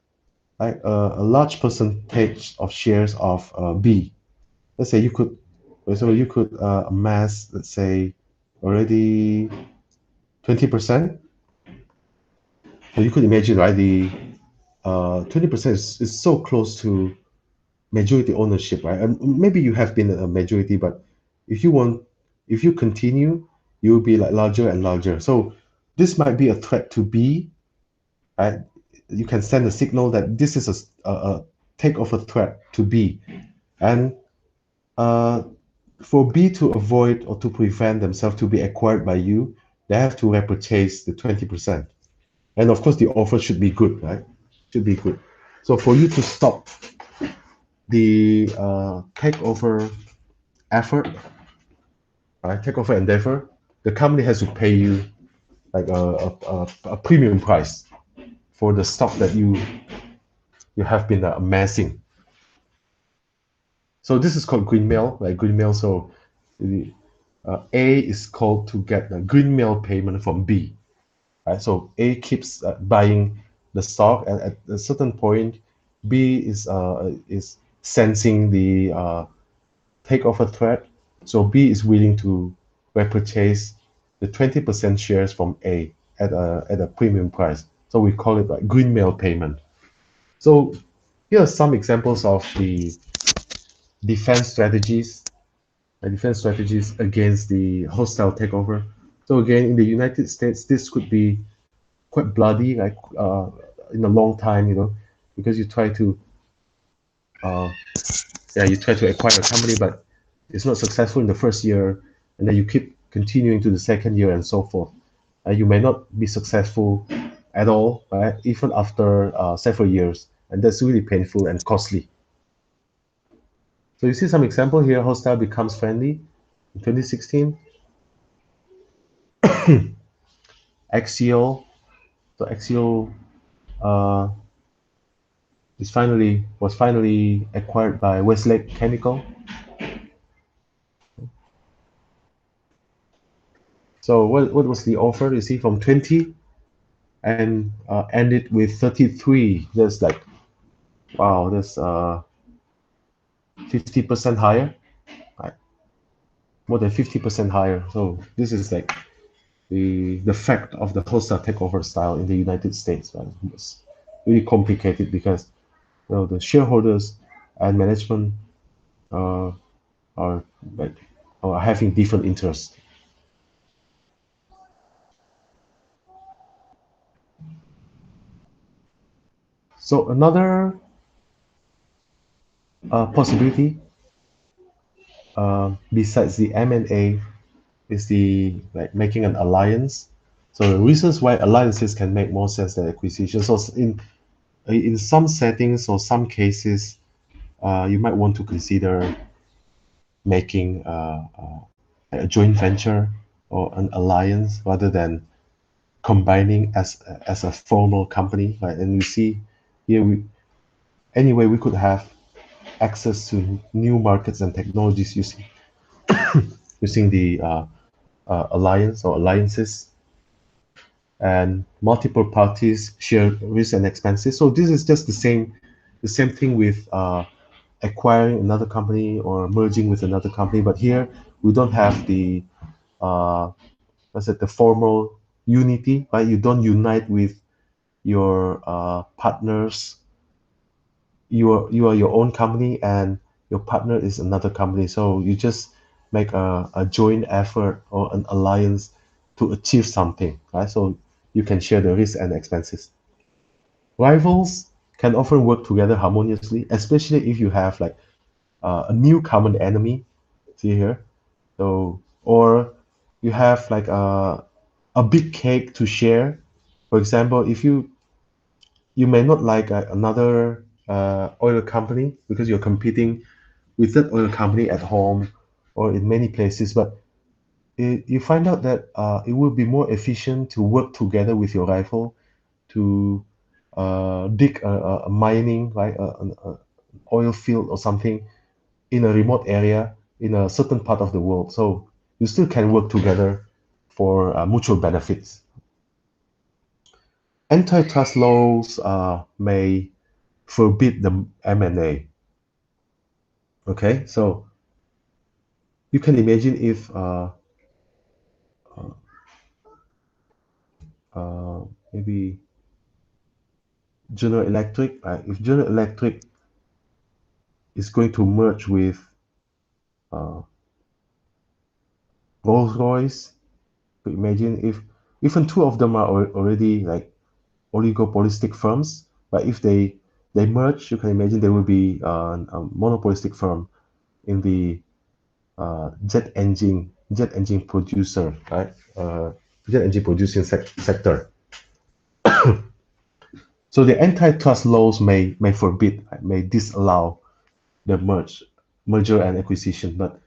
S1: a large percentage of shares of B. Let's say you could amass, let's say, already 20%. So you could imagine, right? The 20% is so close to majority ownership, right? And maybe you have been a majority, but if you want, if you continue, you'll be like larger and larger. So this might be a threat to B, right? You can send a signal that this is a takeover threat to B, and uh, for B to avoid or to prevent themselves to be acquired by you, they have to repurchase the 20%. And of course, the offer should be good, right? Should be good. So for you to stop the takeover effort, right? Takeover endeavor, the company has to pay you like a premium price for the stock that you have been amassing. So this is called greenmail, like greenmail. So the A is called to get a greenmail payment from B, right? So A keeps buying the stock, and at a certain point, B is sensing the takeover threat. So B is willing to repurchase the 20% shares from A at a premium price. So we call it like greenmail payment. So here are some examples of the defense strategies defense strategies against the hostile takeover. So again, in the United States, this could be quite bloody, like in a long time, because uh, you try to acquire a company, but it's not successful in the first year, and then you keep continuing to the second year and so forth. You may not be successful at all, right? Even after several years, and that's really painful and costly. So you see some example here. Hostile becomes friendly in 2016. Axial, so Axial uh, was finally acquired by Westlake Chemical. So what was the offer? You see, from 20 and ended with 33. That's like wow, that's 50% higher, right? More than 50% higher. So this is like the fact of the hostile takeover style in the United States. Right? It's really complicated because the shareholders and management uh, are like are having different interests. So another possibility besides the M&A is the like making an alliance. So the reasons why alliances can make more sense than acquisitions. So in some settings or some cases, you might want to consider making a joint venture or an alliance rather than combining as a formal company. Right? And we see here anyway we could have access to new markets and technologies using the alliance or alliances, and multiple parties share risk and expenses. So this is just the same thing with acquiring another company or merging with another company. But here we don't have the uh, what's it, the formal unity, right? You don't unite with your partners. You are your own company, and your partner is another company. So you just make a joint effort or an alliance to achieve something, right? So you can share the risk and expenses. Rivals can often work together harmoniously, especially if you have like a new common enemy. See here, so or you have like a big cake to share. For example, if you may not like another oil company because you're competing with that oil company at home or in many places, but you find out that it will be more efficient to work together with your rival to dig a mining, like an oil field or something in a remote area in a certain part of the world. So you still can work together for mutual benefits. Antitrust laws may forbid the M&A. Okay, so you can imagine if maybe General Electric, if General Electric is going to merge with uh, Rolls-Royce, imagine if even two of them are already like oligopolistic firms, but if they merge, you can imagine there will be a monopolistic firm in the jet engine producer, right? Jet engine producing sector. So the antitrust laws may forbid, may disallow the merger and acquisition, but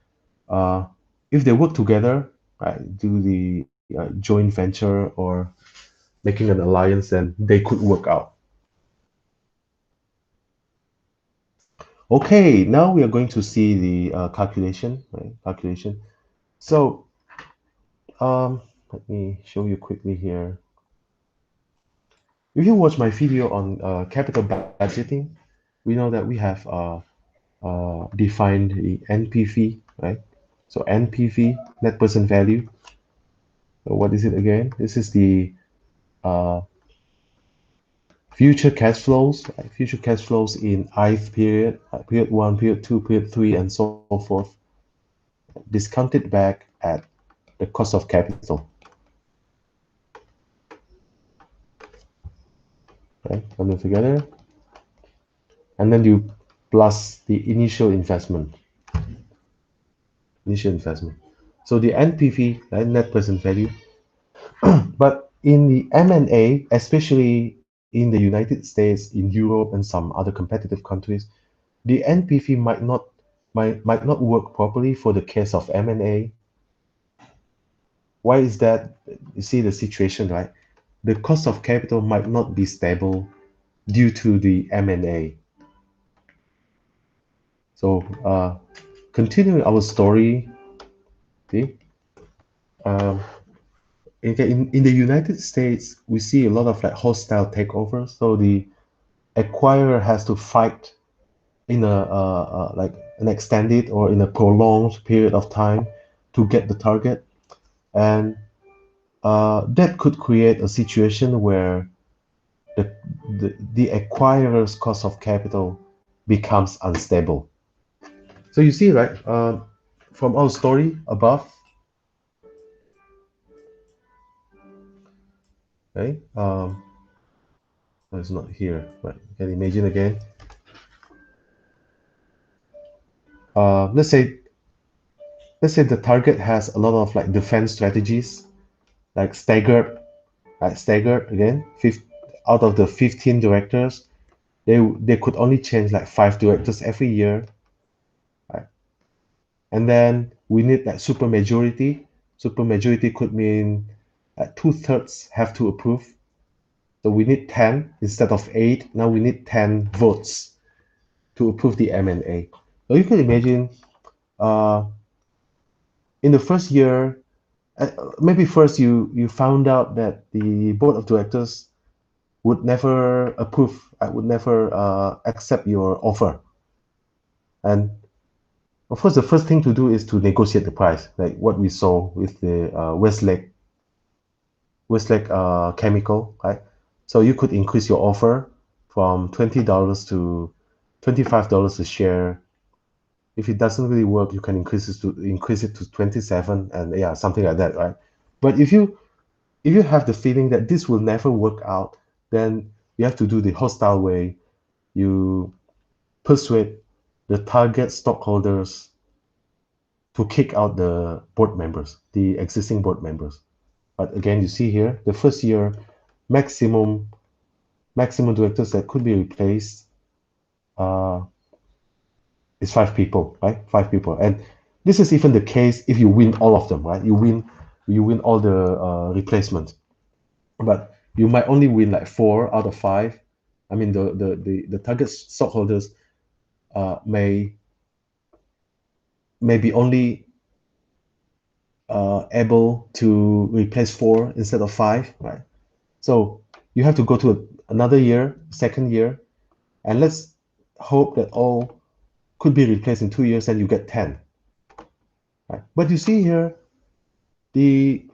S1: uh, if they work together, right, do the joint venture or making an alliance, then they could work out. Okay, now we are going to see the calculation, right? Calculation. So let me show you quickly here. If you watch my video on capital budgeting, we know that we have defined the NPV, right? So NPV, net present value. So what is it again? This is the uh, future cash flows, right? Future cash flows in ith period, period one, period two, period three, and so forth, discounted back at the cost of capital. Right? Put them together, and then you plus the initial investment. Initial investment. So the NPV, right, net present value. But in the M&A, especially in the United States, in Europe, and some other competitive countries, the NPV might not work properly for the case of M&A. Why is that? You see the situation, right? The cost of capital might not be stable due to the M&A. So continuing our story, see, um, in the United States, we see a lot of like hostile takeovers. So the acquirer has to fight in a like an extended or in a prolonged period of time to get the target, and that could create a situation where the, the acquirer's cost of capital becomes unstable. So you see, right, from our story above, right? It's not here, but you can imagine again. Let's say the target has a lot of like defense strategies, like staggered again. Out of the 15 directors, they could only change like 5 directors every year, right? And then we need like super majority. Super majority could mean 2/3 have to approve. So we need 10 instead of 8. Now we need 10 votes to approve the M&A. So you can imagine uh, in the first year, maybe first you found out that the board of directors would never approve, I would never accept your offer. And of course, the first thing to do is to negotiate the price, like what we saw with the Westlake chemical, right? So you could increase your offer from $20 to $25 a share. If it doesn't really work, you can increase it to 27, and yeah, something like that, right? But if you have the feeling that this will never work out, then you have to do the hostile way. You persuade the target stockholders to kick out the board members, the existing board members. But again, you see here, the first year, maximum directors that could be replaced uh, is 5 people, right? 5 people, and this is even the case if you win all of them, right? You win all the replacements, but you might only win like 4 out of 5. I mean, the target stockholders may be only able to replace 4 instead of 5, right? So you have to go to another year, second year, and let's hope that all could be replaced in 2 years, and you get 10. Right? But you see here, the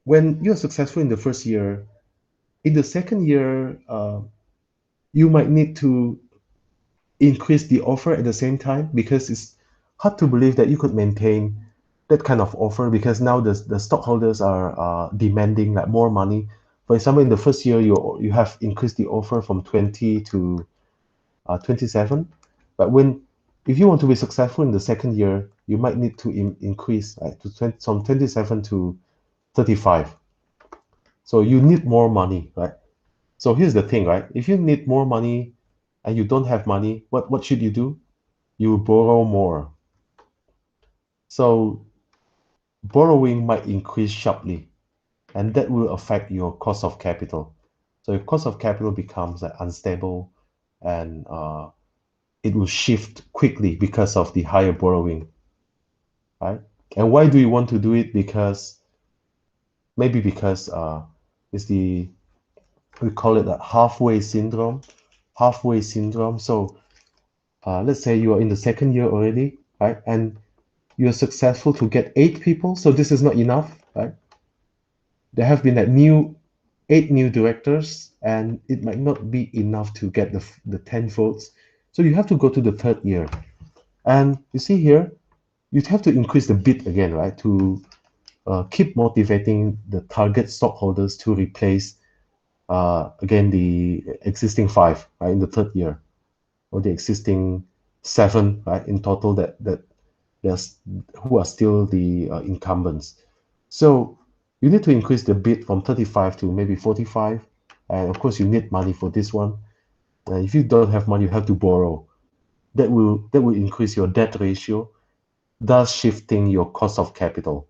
S1: when you're successful in the first year, in the second year, you might need to increase the offer at the same time, because it's hard to believe that you could maintain that kind of offer, because now the stockholders are demanding like more money. For example, in the first year, you have increased the offer from 20 to 27, but if you want to be successful in the second year, you might need to increase, right, to from 27 to 35. So you need more money, right? So here's the thing, right? If you need more money and you don't have money, what should you do? You borrow more. So borrowing might increase sharply, and that will affect your cost of capital. So your cost of capital becomes unstable, and it will shift quickly because of the higher borrowing, right? And why do you want to do it? Because maybe because it's the we call it a halfway syndrome. Halfway syndrome. So let's say you are in the second year already, right? And you're successful to get 8 people. So this is not enough, right? There have been 8 new directors, and it might not be enough to get the 10 votes. So you have to go to the third year. And you see here, you'd have to increase the bid again, right? To keep motivating the target stockholders to replace again the existing 5, right, in the third year, or the existing 7, right, in total that there's who are still the incumbents. So you need to increase the bid from 35 to maybe 45, and of course you need money for this one. And if you don't have money, you have to borrow. That will increase your debt ratio, thus shifting your cost of capital.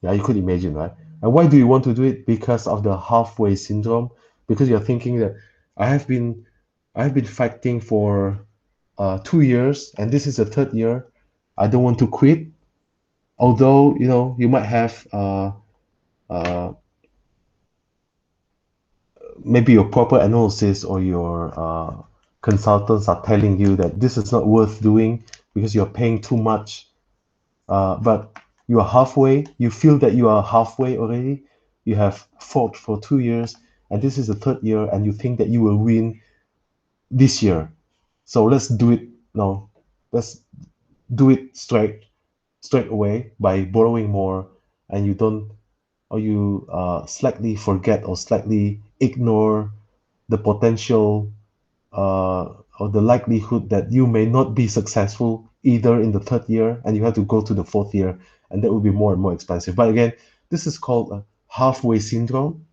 S1: Yeah, you could imagine, right? And why do you want to do it? Because of the halfway syndrome. Because you're thinking that I have been I have been fighting for 2 years, and this is the third year. I don't want to quit. Although you might have uh, maybe your proper analysis or your consultants are telling you that this is not worth doing because you're paying too much. But you are halfway. You feel that you are halfway already. You have fought for 2 years, and this is the third year, and you think that you will win this year. So let's do it now. Let's do it straight away by borrowing more, and you don't or you slightly forget or slightly ignore the potential uh, or the likelihood that you may not be successful either in the third year, and you have to go to the fourth year, and that will be more and more expensive. But again, this is called a halfway syndrome.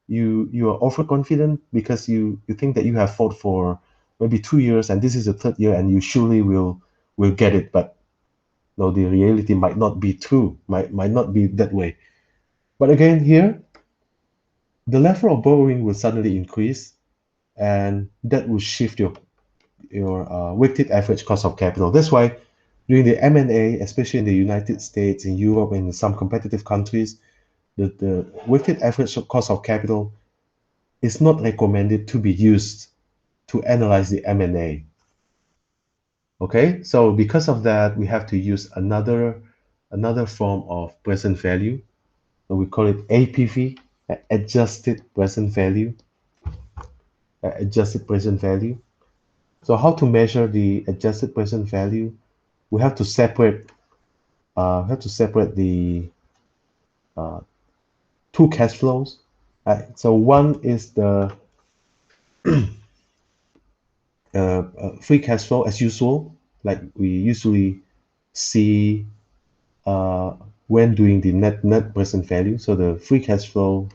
S1: You are overconfident because you think that you have fought for maybe 2 years, and this is the third year, and you surely will get it. But no, the reality might not be true, might not be that way. But again, here the level of borrowing will suddenly increase, and that will shift your weighted average cost of capital. That's why during the M&A, especially in the United States, in Europe, and in some competitive countries, the weighted average cost of capital is not recommended to be used to analyze the M&A. Okay, so because of that, we have to use another form of present value. So we call it APV, adjusted present value. Adjusted present value. So how to measure the adjusted present value? We have to separate the uh, two cash flows. So one is the free cash flow as usual, like we usually see uh, when doing the net present value. So the free cash flow,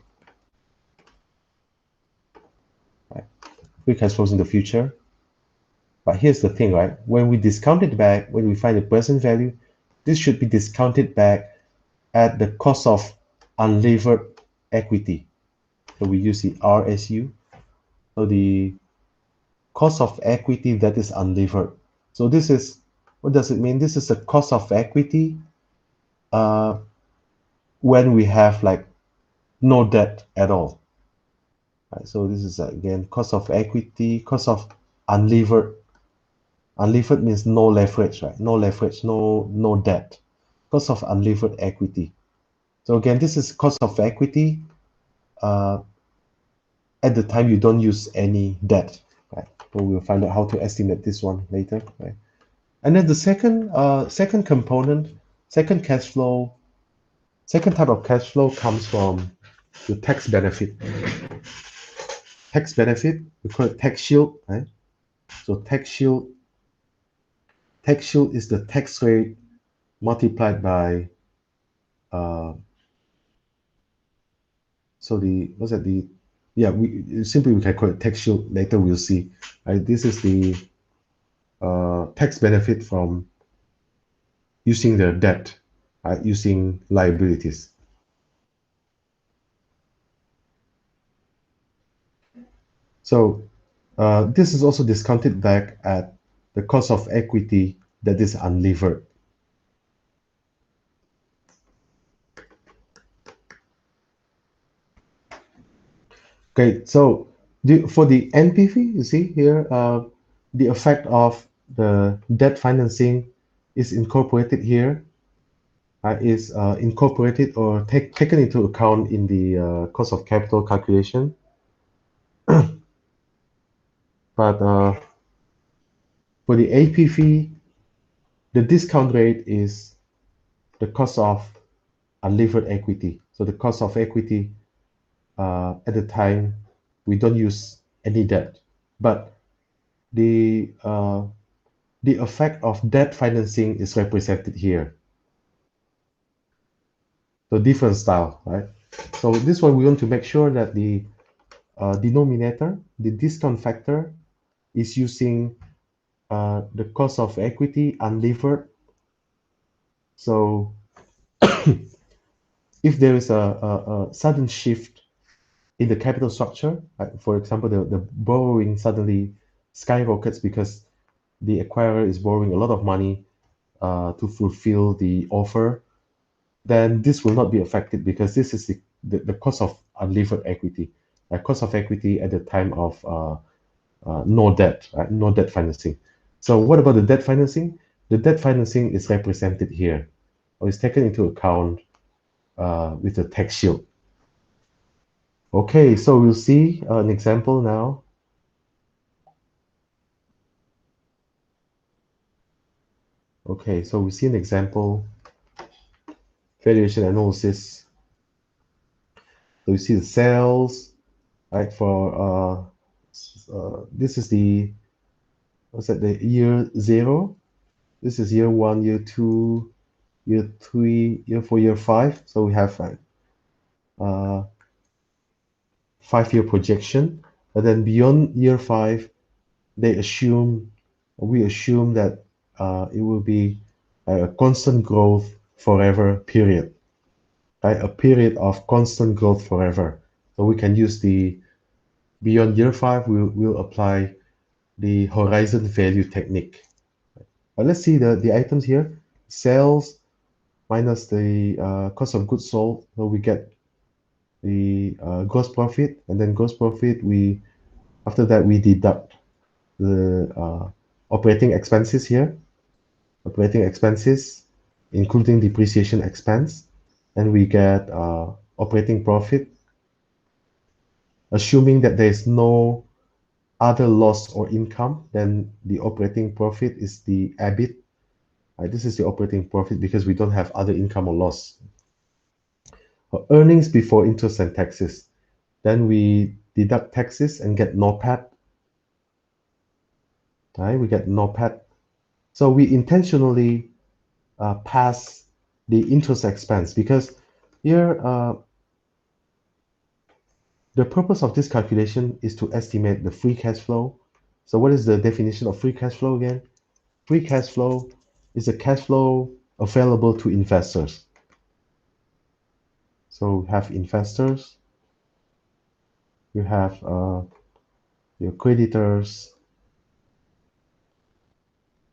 S1: right? Free cash flows in the future. But here's the thing, right? When we discount it back, when we find the present value, this should be discounted back at the cost of unlevered equity. So we use the RSU. So the cost of equity that is unlevered. So this is, what does it mean? This is the cost of equity uh, when we have like no debt at all. Right? So this is again cost of equity, cost of unlevered. Unlevered means no leverage, right? No leverage, no debt. Cost of unlevered equity. So again, this is cost of equity uh, at the time you don't use any debt, right? So we'll find out how to estimate this one later, right? And then the second component, second cash flow, second type of cash flow comes from the tax benefit. Tax benefit, we call it tax shield, right? So tax shield is the tax rate multiplied by so the what's that the yeah we can call it tax shield. Later we'll see. Right? This is the tax benefit from using the debt, right? Using liabilities. So this is also discounted back at the cost of equity that is unlevered. Okay, so for the NPV, you see here, the effect of the debt financing is incorporated here, is incorporated or taken into account in the cost of capital calculation. But for the APV, the discount rate is the cost of unlevered equity. So the cost of equity at the time we don't use any debt, but the effect of debt financing is represented here. So different style, right? So this one we want to make sure that the denominator, the discount factor, is using the cost of equity unlevered. So if there is a sudden shift in the capital structure, for example, the borrowing suddenly skyrockets because the acquirer is borrowing a lot of money to fulfill the offer, then this will not be affected because this is the cost of unlevered equity, cost of equity at the time of no debt, right? No debt financing. So what about the debt financing? The debt financing is represented here, or is taken into account with the tax shield. Okay, so we'll see an example now. Okay, so we see an example, valuation analysis. So we see the sales, right? For this is the what's that? The year zero. This is year one, year two, year three, year four, year five. So we have 5-year projection. And then beyond year five, we assume that it will be a constant growth forever period, right? A period of constant growth forever. So we can use the beyond year five, we'll apply the horizon value technique. But let's see the items here. Sales minus the cost of goods sold. So we get the gross profit, and then gross profit, after that we deduct the operating expenses here, operating expenses, including depreciation expense, and we get operating profit, assuming that there is no other loss or income, then the operating profit is the EBIT. Right? This is the operating profit because we don't have other income or loss. Earnings before interest and taxes. Then we deduct taxes and get NOPAT. Right? We get NOPAT. So we intentionally pass the interest expense because here the purpose of this calculation is to estimate the free cash flow. So what is the definition of free cash flow again? Free cash flow is a cash flow available to investors. So we have investors, you have your creditors,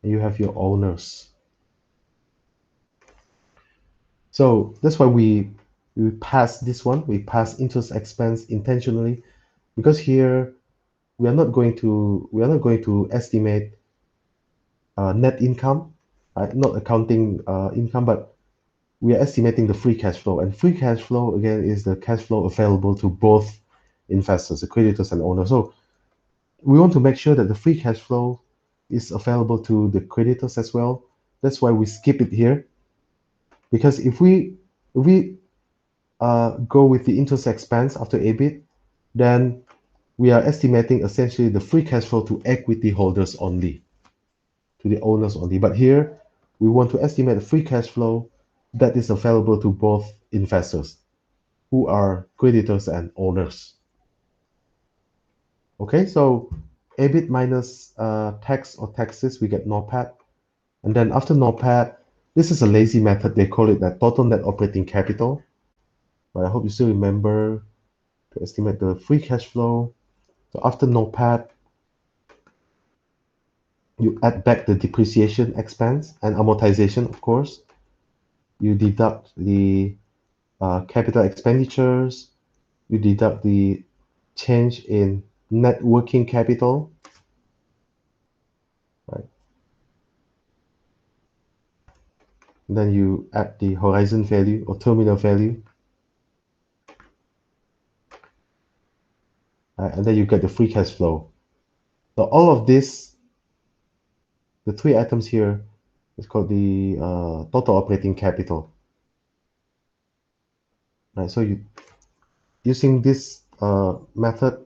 S1: and you have your owners. So that's why we pass this one. We pass interest expense intentionally because here we are not going to estimate net income, not accounting income, but we are estimating the free cash flow. And free cash flow again is the cash flow available to both investors, the creditors and owners. So we want to make sure that the free cash flow is available to the creditors as well. That's why we skip it here, because if we go with the interest expense after EBIT, then we are estimating essentially the free cash flow to equity holders only, to the owners only. But here we want to estimate the free cash flow that is available to both investors, who are creditors and owners. Okay, so EBIT minus tax or taxes, we get NOPAT. And then after NOPAT, This is a lazy method. They call it that total net operating capital. But I hope you still remember to estimate the free cash flow. So after NOPAT, you add back the depreciation expense and amortization, of course. You deduct the capital expenditures. You deduct the change in net working capital, right? And then you add the horizon value or terminal value, and then you get the free cash flow. So all of this, the three items here, is called the total operating capital, right? So you using this method,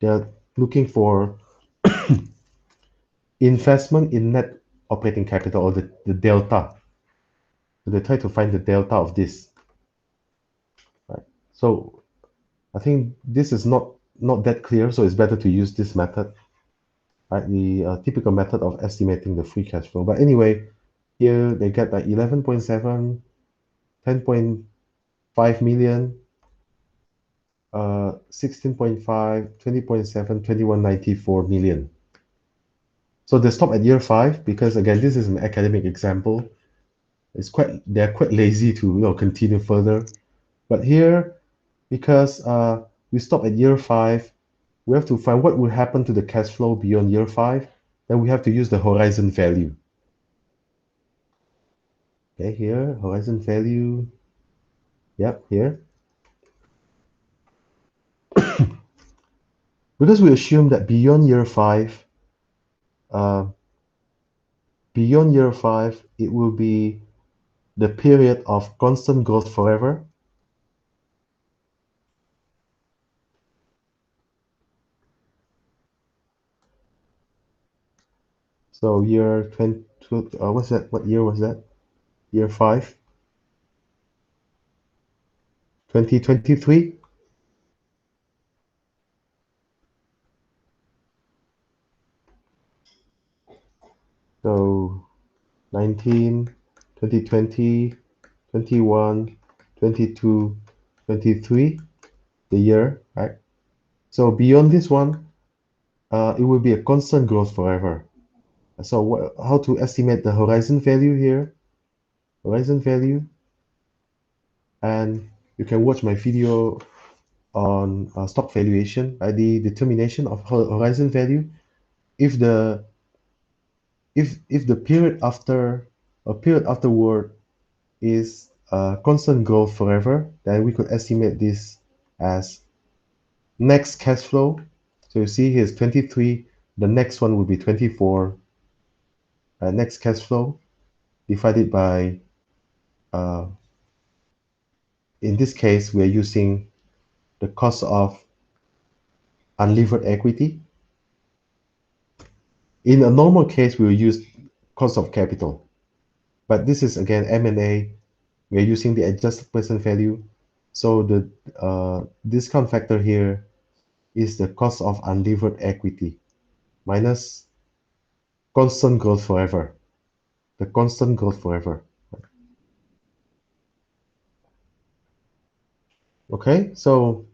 S1: they're looking for investment in net operating capital or the delta. So they try to find the delta of this, right? So I think this is not that clear, so it's better to use this method, right? The typical method of estimating the free cash flow. But anyway, here they get like 11.7, 10.5 million, 16.5, 20.7, 21.94 million. So they stop at year 5 because again, this is an academic example. They're quite lazy to continue further. But here, because we stop at year 5, we have to find what will happen to the cash flow beyond year 5. Then we have to use the horizon value. Okay, here, horizon value. Yep, here. Because we assume that uh, beyond year 5, it will be the period of constant growth forever. So year 20, what's that? What year was that? Year 5, 2023. So 19, 2020, 21, 22, 23, the year, right? So beyond this one, it will be a constant growth forever. So how to estimate the horizon value here? Horizon value, and you can watch my video on stock valuation, the determination of horizon value. If the if the period after a period afterward is constant growth forever, then we could estimate this as next cash flow. So you see here's 23, the next one will be 24, next cash flow divided by, uh, in this case, we're using the cost of unlevered equity. In a normal case, we will use cost of capital. But this is again M&A. We're using the adjusted present value. So the discount factor here is the cost of unlevered equity minus constant growth forever. The constant growth forever. Okay, so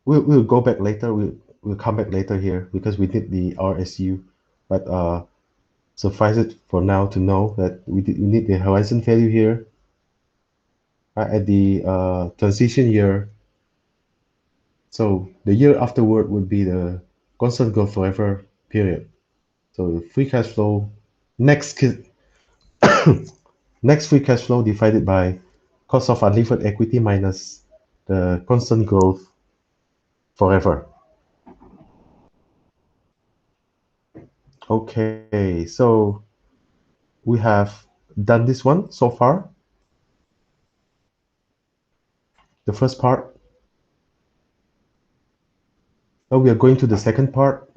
S1: we'll go back later. We'll come back later here because we did the RSU. But suffice it for now to know that we need the horizon value here at the transition year. So the year afterward would be the constant growth forever period. So free cash flow next next free cash flow divided by cost of unlevered equity minus the constant growth forever. Okay, so we have done this one so far. The first part. Now we are going to the second part.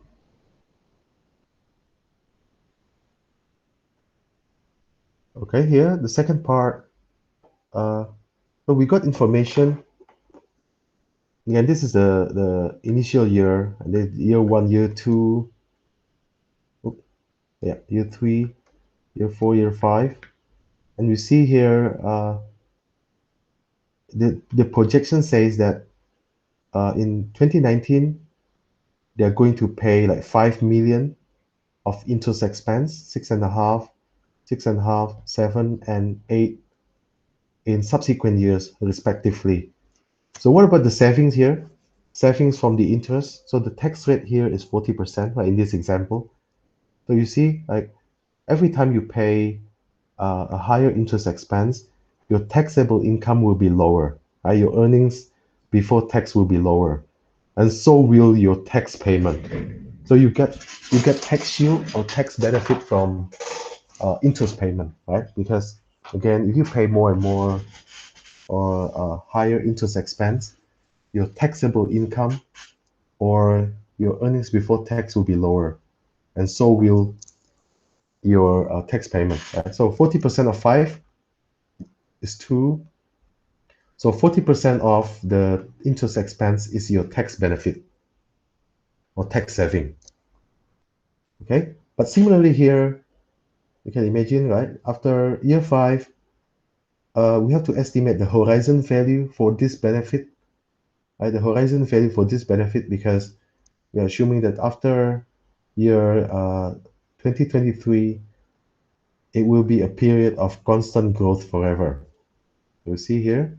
S1: Okay, here, the second part. So we got information. Again, this is the initial year, and then year 1, year 2, yeah, year 3. year 4, year 5. And you see here, the projection says that in 2019, they're going to pay like 5 million of interest expense, 6.5, 6.5, 7, and 8 in subsequent years, respectively. So what about the savings here? Savings from the interest. So the tax rate here is 40%, like in this example. So you see, like every time you pay a higher interest expense, your taxable income will be lower. Right? Your earnings before tax will be lower, and so will your tax payment. So you get tax shield or tax benefit from interest payment, right? Because again, if you pay more and more or higher interest expense, your taxable income or your earnings before tax will be lower, and so will your tax payment, right? So 40% of 5 is 2. So 40% of the interest expense is your tax benefit or tax saving, okay? But similarly here, you can imagine, right? After year 5, we have to estimate the horizon value for this benefit, right? The horizon value for this benefit, because we are assuming that after year 2023, it will be a period of constant growth forever. You see here,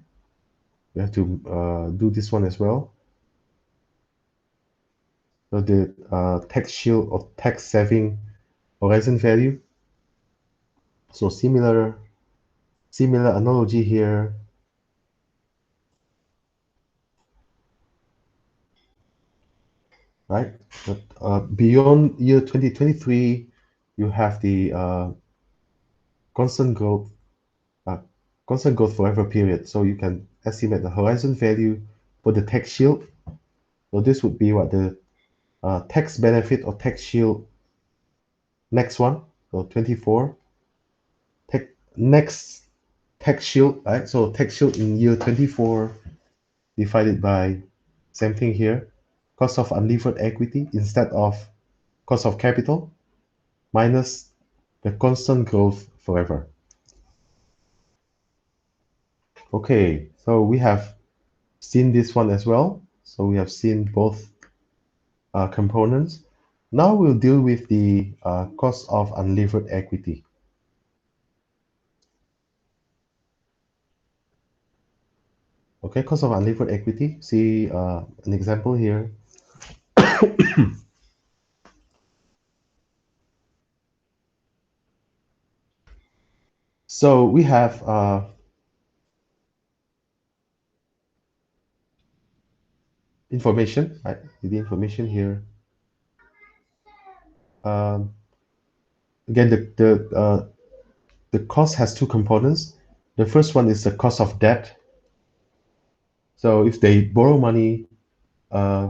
S1: we have to do this one as well. So the tax shield or tax saving horizon value. So similar analogy here. Right? But beyond year 2023, you have the constant growth, uh, constant growth forever period. So you can estimate the horizon value for the tax shield. So this would be what the tax benefit or tax shield next one. So 24. Next tax shield, right? So tax shield in year 24 divided by same thing here, cost of unlevered equity instead of cost of capital minus the constant growth forever. Okay, so we have seen this one as well. So we have seen both components. Now we'll deal with the cost of unlevered equity. Okay, cost of unlevered equity. See an example here. So we have information, right? The information here. Um, Again, the cost has two components. The first one is the cost of debt. So if they borrow money, uh,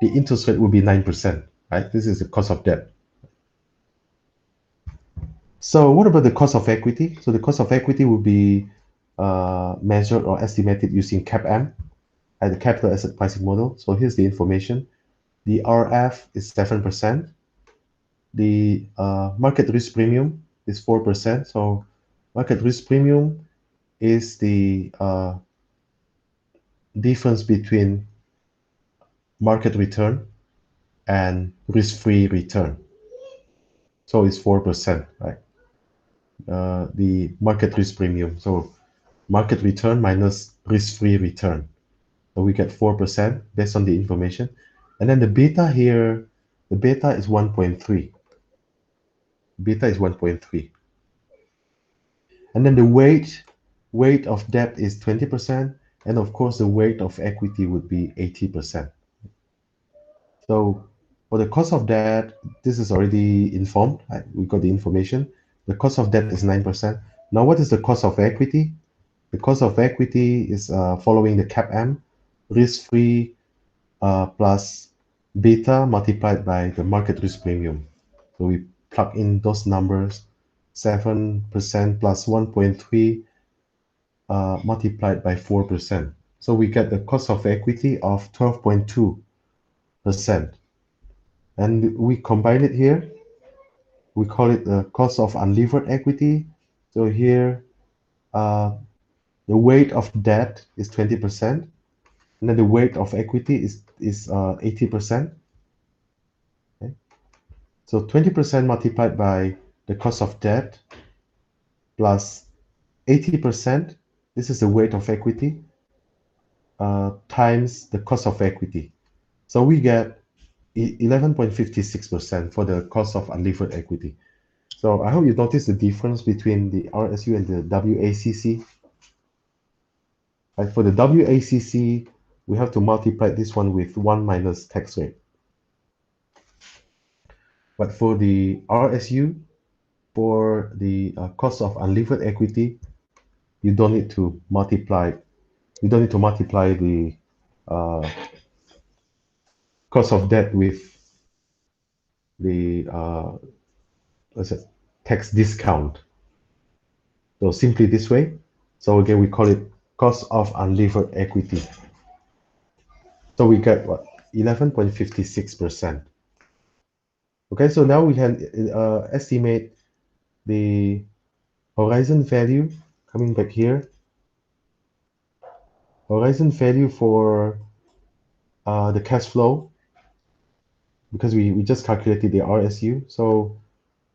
S1: the interest rate will be 9%, right? This is the cost of debt. So what about the cost of equity? So the cost of equity will be measured or estimated using CAPM at the capital asset pricing model. So here's the information. The RF is 7%. The market risk premium is 4%. So market risk premium is the difference between market return and risk-free return. So it's 4%, right? The market risk premium. So market return minus risk-free return. So we get 4% based on the information. And then the beta here, the beta is 1.3. Beta is 1.3. And then the weight of debt is 20%. And of course, the weight of equity would be 80%. So for the cost of debt, this is already informed. Right? We got the information. The cost of debt is 9%. Now, what is the cost of equity? The cost of equity is following the CAPM, risk-free plus beta multiplied by the market risk premium. So we plug in those numbers, 7% plus 1.3 multiplied by 4%. So we get the cost of equity of 12.2%. And we combine it here. we call it the cost of unlevered equity. So here, the weight of debt is 20%, and then the weight of equity is 80%. Okay? So 20% multiplied by the cost of debt plus 80%, this is the weight of equity, times the cost of equity. So we get 11.56% for the cost of unlevered equity. So I hope you notice the difference between the RSU and the WACC. For the WACC, we have to multiply this one with 1 minus tax rate. But for the RSU, for the cost of unlevered equity, you don't need to multiply. You don't need to multiply the uh, cost of debt with the what's it, tax discount. So simply this way. So again, we call it cost of unlevered equity. So we get what? 11.56%. Okay, so now we can estimate the horizon value coming back here. Horizon value for the cash flow, because we just calculated the RSU. So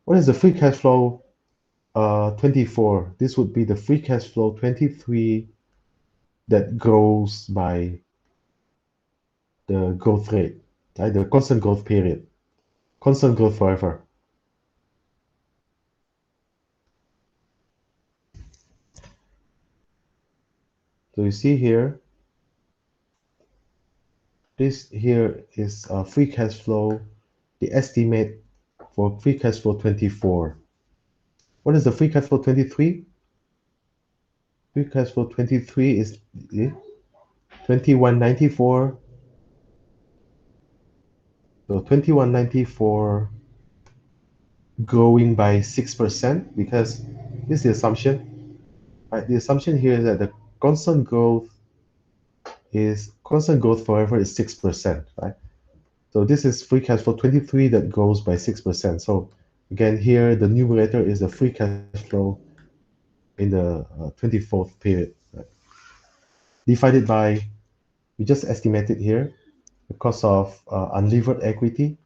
S1: what is the free cash flow 24? This would be the free cash flow 23 that grows by the growth rate, right? The constant growth period, constant growth forever. So you see here, this here is free cash flow, the estimate for free cash flow 24. What is the free cash flow 23? Free cash flow 23 is 2194. So 2194 growing by 6% because this is the assumption. Right? The assumption here is that the constant growth forever is 6%, right? So this is free cash flow 23 that grows by 6%. So again, here the numerator is the free cash flow in the 24th period, right? Divided by, we just estimated here, the cost of unlevered equity,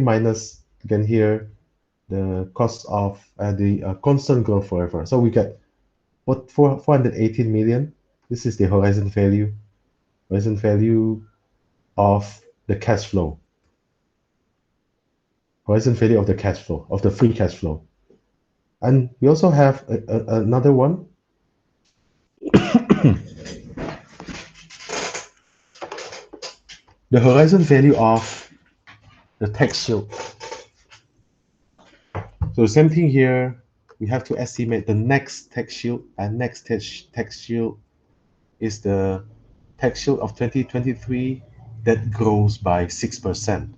S1: minus, again here, the cost of the constant growth forever. So we get what 418 million. This is the horizon value of the cash flow. Horizon value of the cash flow, of the free cash flow. And we also have another one. The horizon value of the tax shield. So same thing here. We have to estimate the next tax shield, and next tax shield is the tax shield of 2023 that grows by 6%.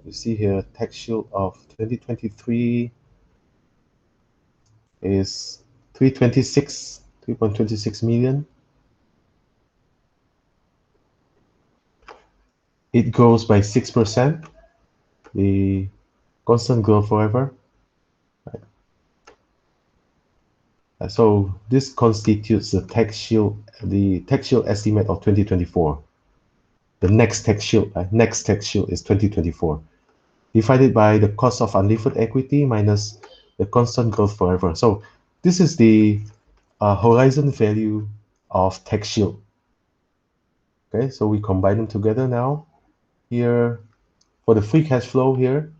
S1: You see here, tax shield of 2023 is 3.26 million. It grows by 6%, the constant growth forever. So this constitutes the tax shield estimate of 2024. The next tax shield is 2024, divided by the cost of unlevered equity minus the constant growth forever. So this is the horizon value of tax shield. Okay, so we combine them together now. Here, for the free cash flow here,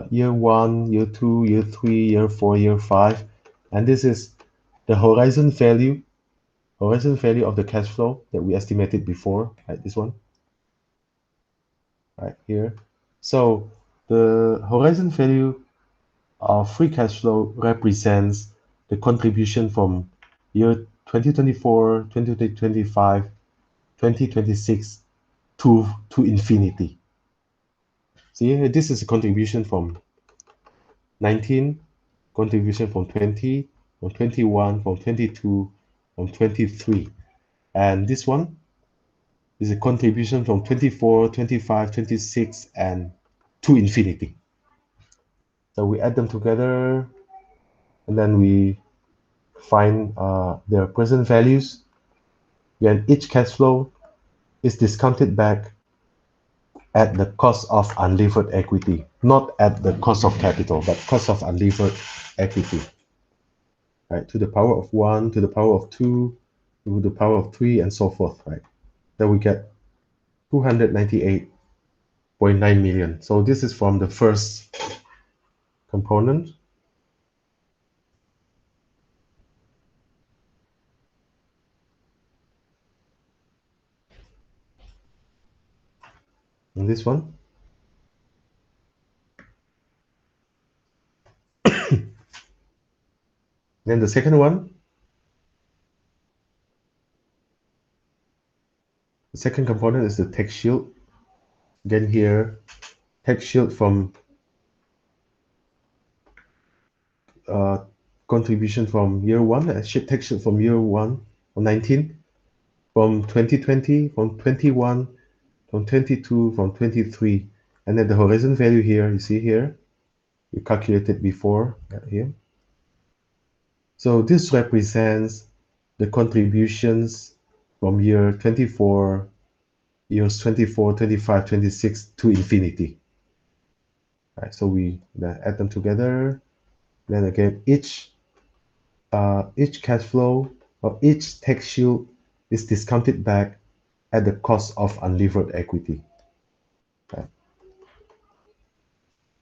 S1: year 1, year 2, year 3, year 4, year 5, and this is the horizon value of the cash flow that we estimated before, right? This one, right here. So the horizon value of free cash flow represents the contribution from year 2024, 2025, 2026 to infinity. See, this is a contribution from 19, contribution from 20, from 21, from 22, from 23. And this one is a contribution from 24, 25, 26, and to infinity. So we add them together, and then we find their present values. And each cash flow is discounted back at the cost of unlevered equity, not at the cost of capital, but cost of unlevered equity, right? To the power of 1, to the power of 2, to the power of 3, and so forth, right? Then we get 298.9 million. So this is from the first component. And this one. Then the second one, the second component is the tax shield. Again here, tax shield from contribution from year one, tax shield from year one or 19, from 2020, from 21, from 22, from 23. And then the horizon value here, you see here, we calculated before here. So this represents the contributions from year 24, years 24, 25, 26 to infinity. Right, so we then add them together. Then again, each cash flow or each tax shield is discounted back at the cost of unlevered equity. Right?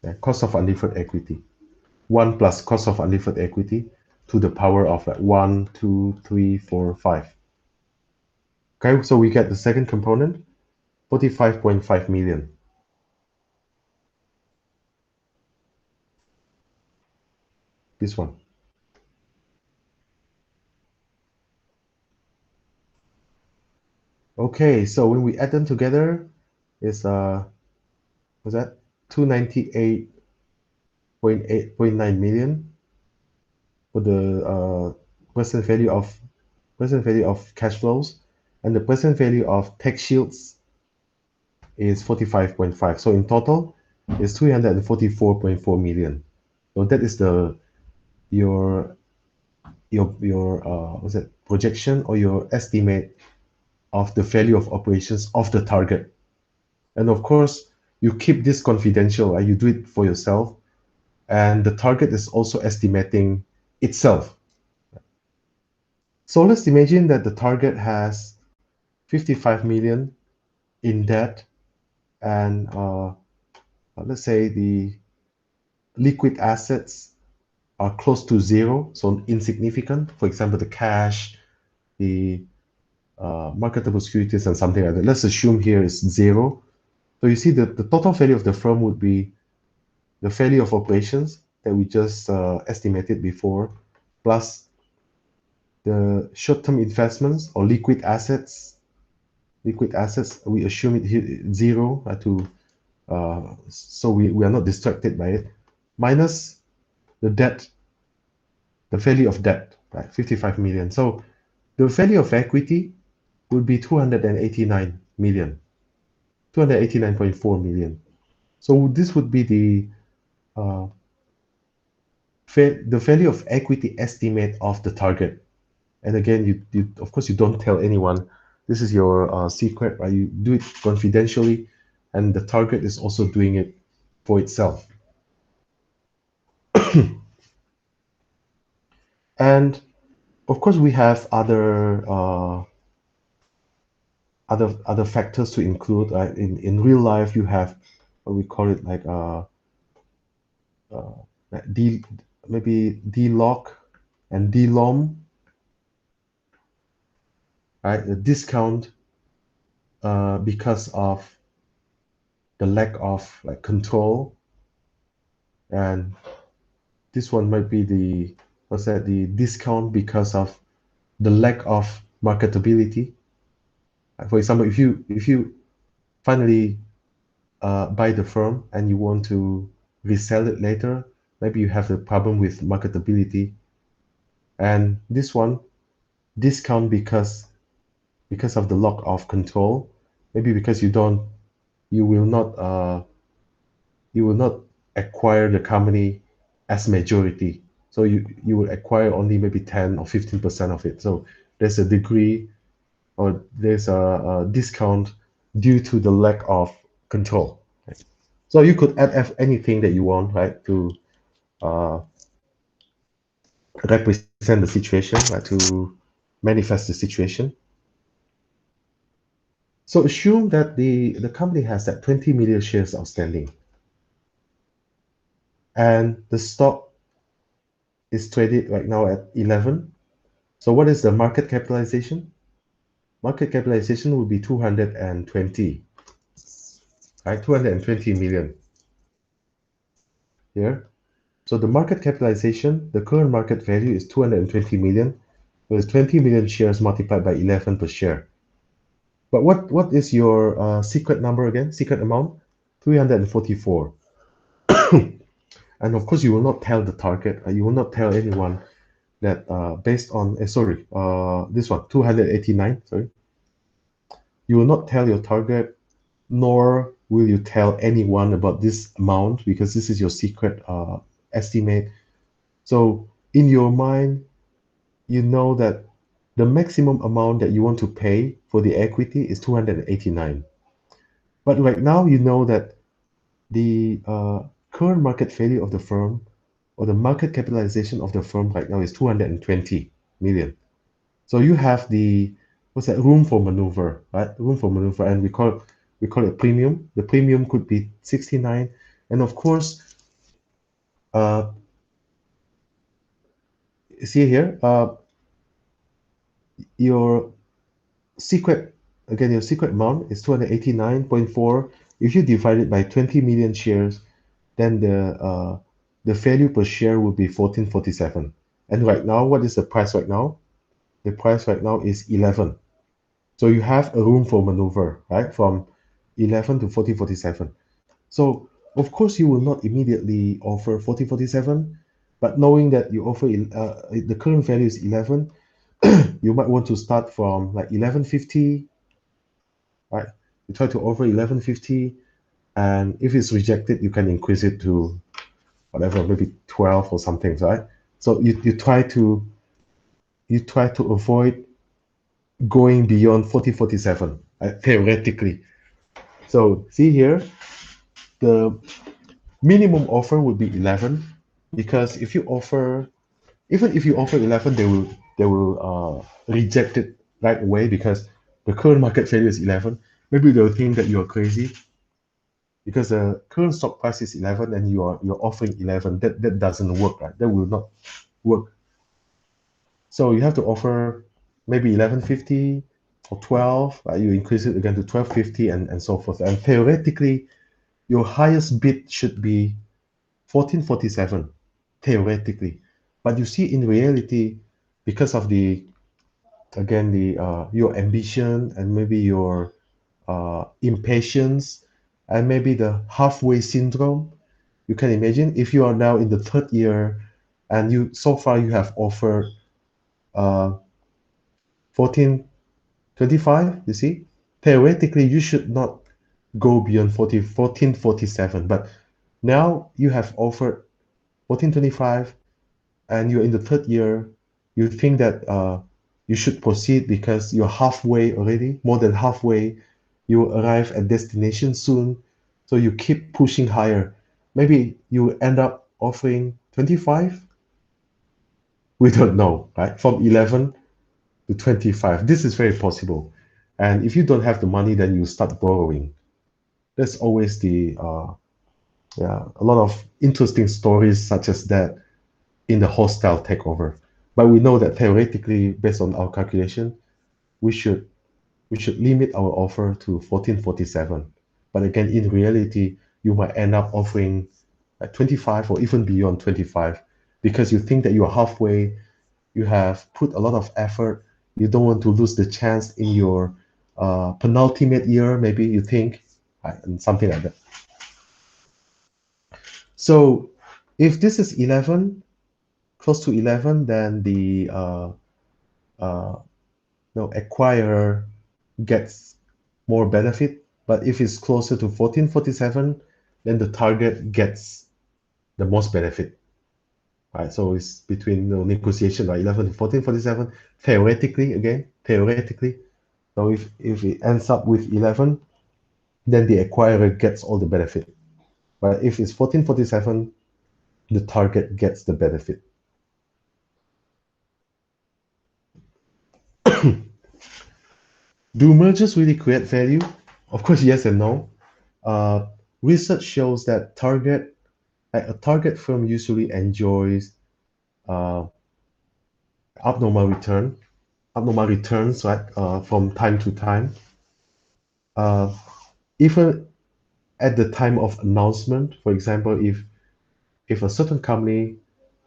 S1: The cost of unlevered equity. 1 plus cost of unlevered equity to the power of like 1, 2, 3, 4, 5. Okay, so we get the second component, 45.5 million. This one. Okay, so when we add them together, it's what's that? 298.9 million for the present value of cash flows, and the present value of tax shields is 45.5. So in total, it's 344.4 million. So that is your what's that, projection or your estimate of the value of operations of the target. And of course, you keep this confidential, right? You do it for yourself, and the target is also estimating itself. So let's imagine that the target has 55 million in debt, and let's say the liquid assets are close to zero, so insignificant. For example, the cash, the marketable securities, and something like that. Let's assume here is zero. So you see that the total value of the firm would be the value of operations that we just estimated before, plus the short-term investments or liquid assets. Liquid assets, we assume it here zero so we are not distracted by it, minus the debt, the value of debt, right? 55 million. So the value of equity would be 289 million, 289.4 million. So this would be uh, the value of equity estimate of the target. And again, you of course you don't tell anyone. This is your secret, right? You do it confidentially, and the target is also doing it for itself. And of course, we have other factors to include. In real life, you have what we call it like D, maybe D-lock and D-lom, right? The discount because of the lack of like control, and this one might be the discount because of the lack of marketability. For example, if you finally buy the firm and you want to resell it later, maybe you have a problem with marketability, and this one discount because of the lack of control, maybe because you will not you will not acquire the company as majority. So you will acquire only maybe 10 or 15% of it. So there's a degree or there's a discount due to the lack of control. Right? So you could add anything that you want, right, to uh, represent the situation, right, to manifest the situation. So assume that the company has that 20 million shares outstanding and the stock is traded right now at 11. So what is the market capitalization? Market capitalization would be 220, right? 220 million here. So the market capitalization, the current market value is 220 million. With 20 million shares multiplied by 11 per share. But what is your secret number again? Secret amount? 344. And of course, you will not tell the target. You will not tell anyone that based on, sorry, this one, 289, sorry. You will not tell your target, nor will you tell anyone about this amount because this is your secret estimate. So in your mind, you know that the maximum amount that you want to pay for the equity is 289. But right now, you know that the current market value of the firm or the market capitalization of the firm right now is 220 million. So you have the what's that room for maneuver, right? Room for maneuver, and we call it premium. The premium could be 69, and of course, uh, see here, your secret again, your secret amount is 289.4. If you divide it by 20 million shares, then the value per share will be 1447. And right now, what is the price right now? The price right now is 11. So you have a room for maneuver, right? From 11 to 1447. So of course you will not immediately offer 1447, but knowing that you offer the current value is 11, you might want to start from like 1150, right? You try to offer 1150, and if it's rejected, you can increase it to whatever, maybe 12 or something, right? So you try to avoid going beyond 1447, theoretically. So see here, the minimum offer would be 11 because if you offer even if you offer 11, they will reject it right away because the current market value is 11. Maybe they'll think that you're crazy because the current stock price is 11 and you're offering 11. That doesn't work, right? That will not work. So you have to offer maybe 1150 or 12, right? You increase it again to 1250 and so forth. And theoretically, your highest bid should be 1447, theoretically. But you see, in reality, because of the again the your ambition and maybe your impatience and maybe the halfway syndrome, you can imagine if you are now in the third year and you so far you have offered 1425. You see, theoretically you should not go beyond 1447, but now you have offered 1425 and you're in the third year. You think that you should proceed because you're halfway already, more than halfway. You will arrive at destination soon, so you keep pushing higher. Maybe you end up offering 25. We don't know, right? From 11 to 25. This is very possible. And if you don't have the money, then you start borrowing. There's always yeah, a lot of interesting stories such as that in the hostile takeover. But we know that theoretically, based on our calculation, we should we should limit our offer to 1447. But again, in reality, you might end up offering 25 or even beyond 25 because you think that you are halfway, you have put a lot of effort, you don't want to lose the chance in your penultimate year, maybe you think, and something like that. So if this is 11, close to 11, then the uh, acquirer gets more benefit. But if it's closer to 1447, then the target gets the most benefit, right? So it's between negotiation, right? 11 to 1447. Theoretically. So if it ends up with 11, then the acquirer gets all the benefit. But if it's 1447, the target gets the benefit. Do mergers really create value? Of course, yes and no. Uh, Research shows that a target firm usually enjoys uh, abnormal return, abnormal returns, right, from time to time. Uh, Even at the time of announcement, for example, if a certain company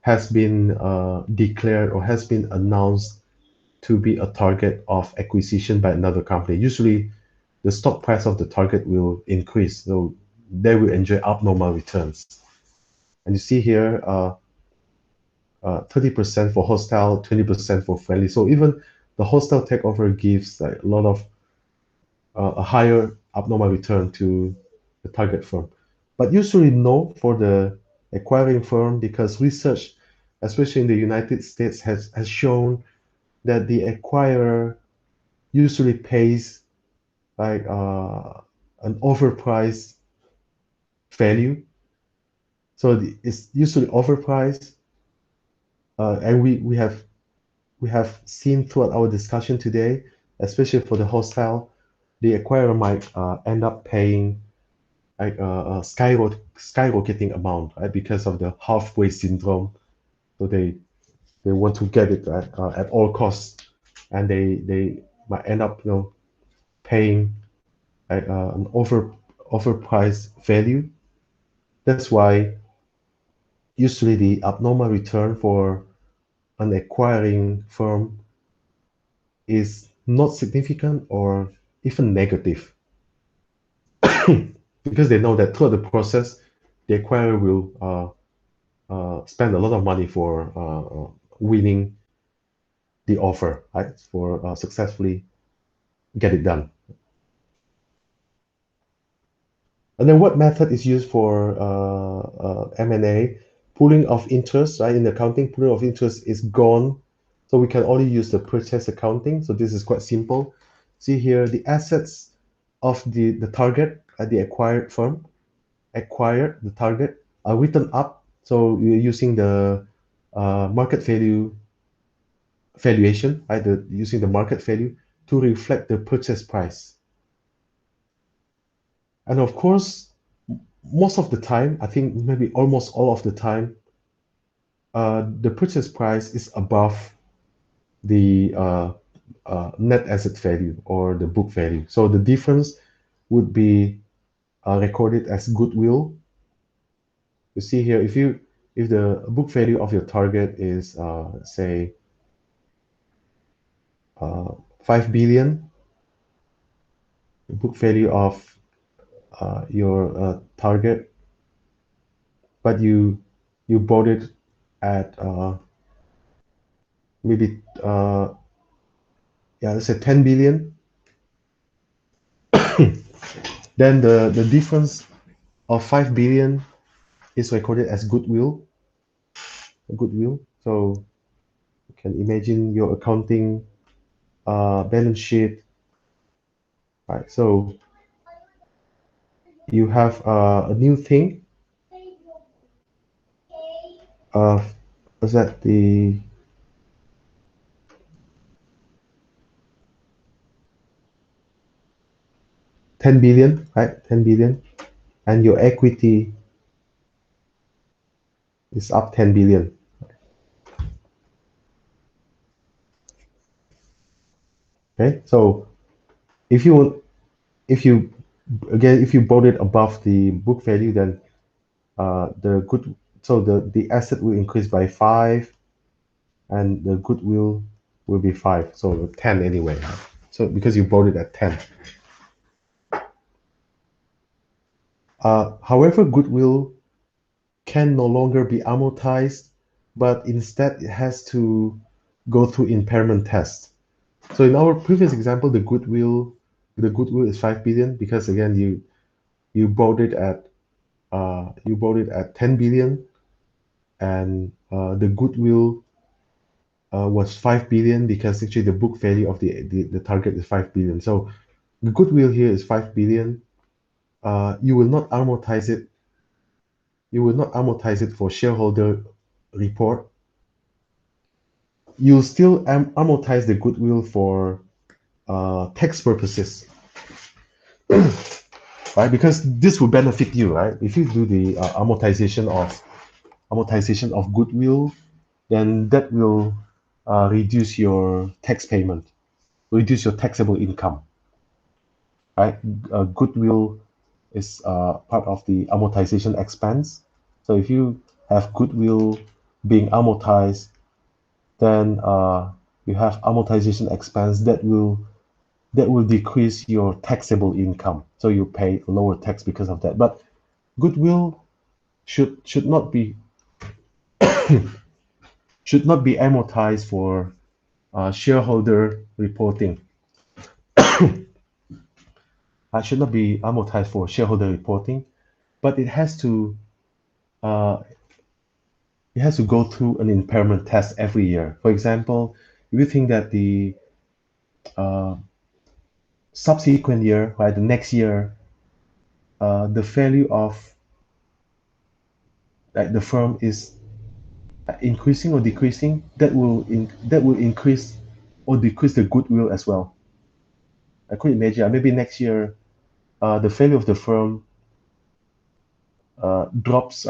S1: has been declared or has been announced to be a target of acquisition by another company, usually the stock price of the target will increase. So they will enjoy abnormal returns. And you see here, 30% for hostile, 20% for friendly. So even the hostile takeover gives like a lot of a higher abnormal return to the target firm. But usually no for the acquiring firm because research, especially in the United States, has shown that the acquirer usually pays like an overpriced value. So it's usually overpriced, and we have seen throughout our discussion today, especially for the hostile, the acquirer might end up paying like a skyrocketing amount, right, because of the halfway syndrome. So they want to get it at all costs, and they might end up paying like an overpriced value. That's why usually the abnormal return for an acquiring firm is not significant or even negative because they know that throughout the process, the acquirer will spend a lot of money for winning the offer, right? For successfully get it done. And then what method is used for M&A? Pooling of interest, right? In accounting, pooling of interest is gone. So we can only use the purchase accounting. So this is quite simple. See here, the assets of the target, the acquired firm, acquired the target, are written up. So you're using the market valuation, right? Using the market value to reflect the purchase price. And of course, most of the time, I think maybe almost all of the time, the purchase price is above the net asset value or the book value. So the difference would be recorded as goodwill. You see here, if the book value of your target is say 5 billion, the book value of your target, but you bought it at maybe yeah, let's say 10 billion, then the difference of 5 billion is recorded as goodwill. So you can imagine your accounting balance sheet, right? So you have a new thing. Uh, was that the 10 billion, right? 10 billion, and your equity is up 10 billion. Okay, so if you if you again if you bought it above the book value, then the good so the asset will increase by 5 and the goodwill will be 5, so 10 anyway. So because you bought it at 10. However, goodwill can no longer be amortized, but instead it has to go through impairment test. So in our previous example, the goodwill is 5 billion because again you bought it at you bought it at 10 billion, and the goodwill was 5 billion, because actually the book value of the target is 5 billion. So the goodwill here is 5 billion. You will not amortize it. You will not amortize it for shareholder report. You'll still amortize the goodwill for tax purposes, right? Because this will benefit you, right? If you do the amortization of goodwill, then that will reduce your tax payment, reduce your taxable income, right? Goodwill is part of the amortization expense. So if you have goodwill being amortized, then you have amortization expense that will decrease your taxable income. So you pay lower tax because of that. But goodwill should not be amortized for shareholder reporting. Should not be amortized for shareholder reporting, but uh, it has to go through an impairment test every year. For example, if you think that the uh, subsequent year, right, the next year, the value of the firm is increasing or decreasing, that will increase or decrease the goodwill as well. I could imagine maybe next year the value of the firm drops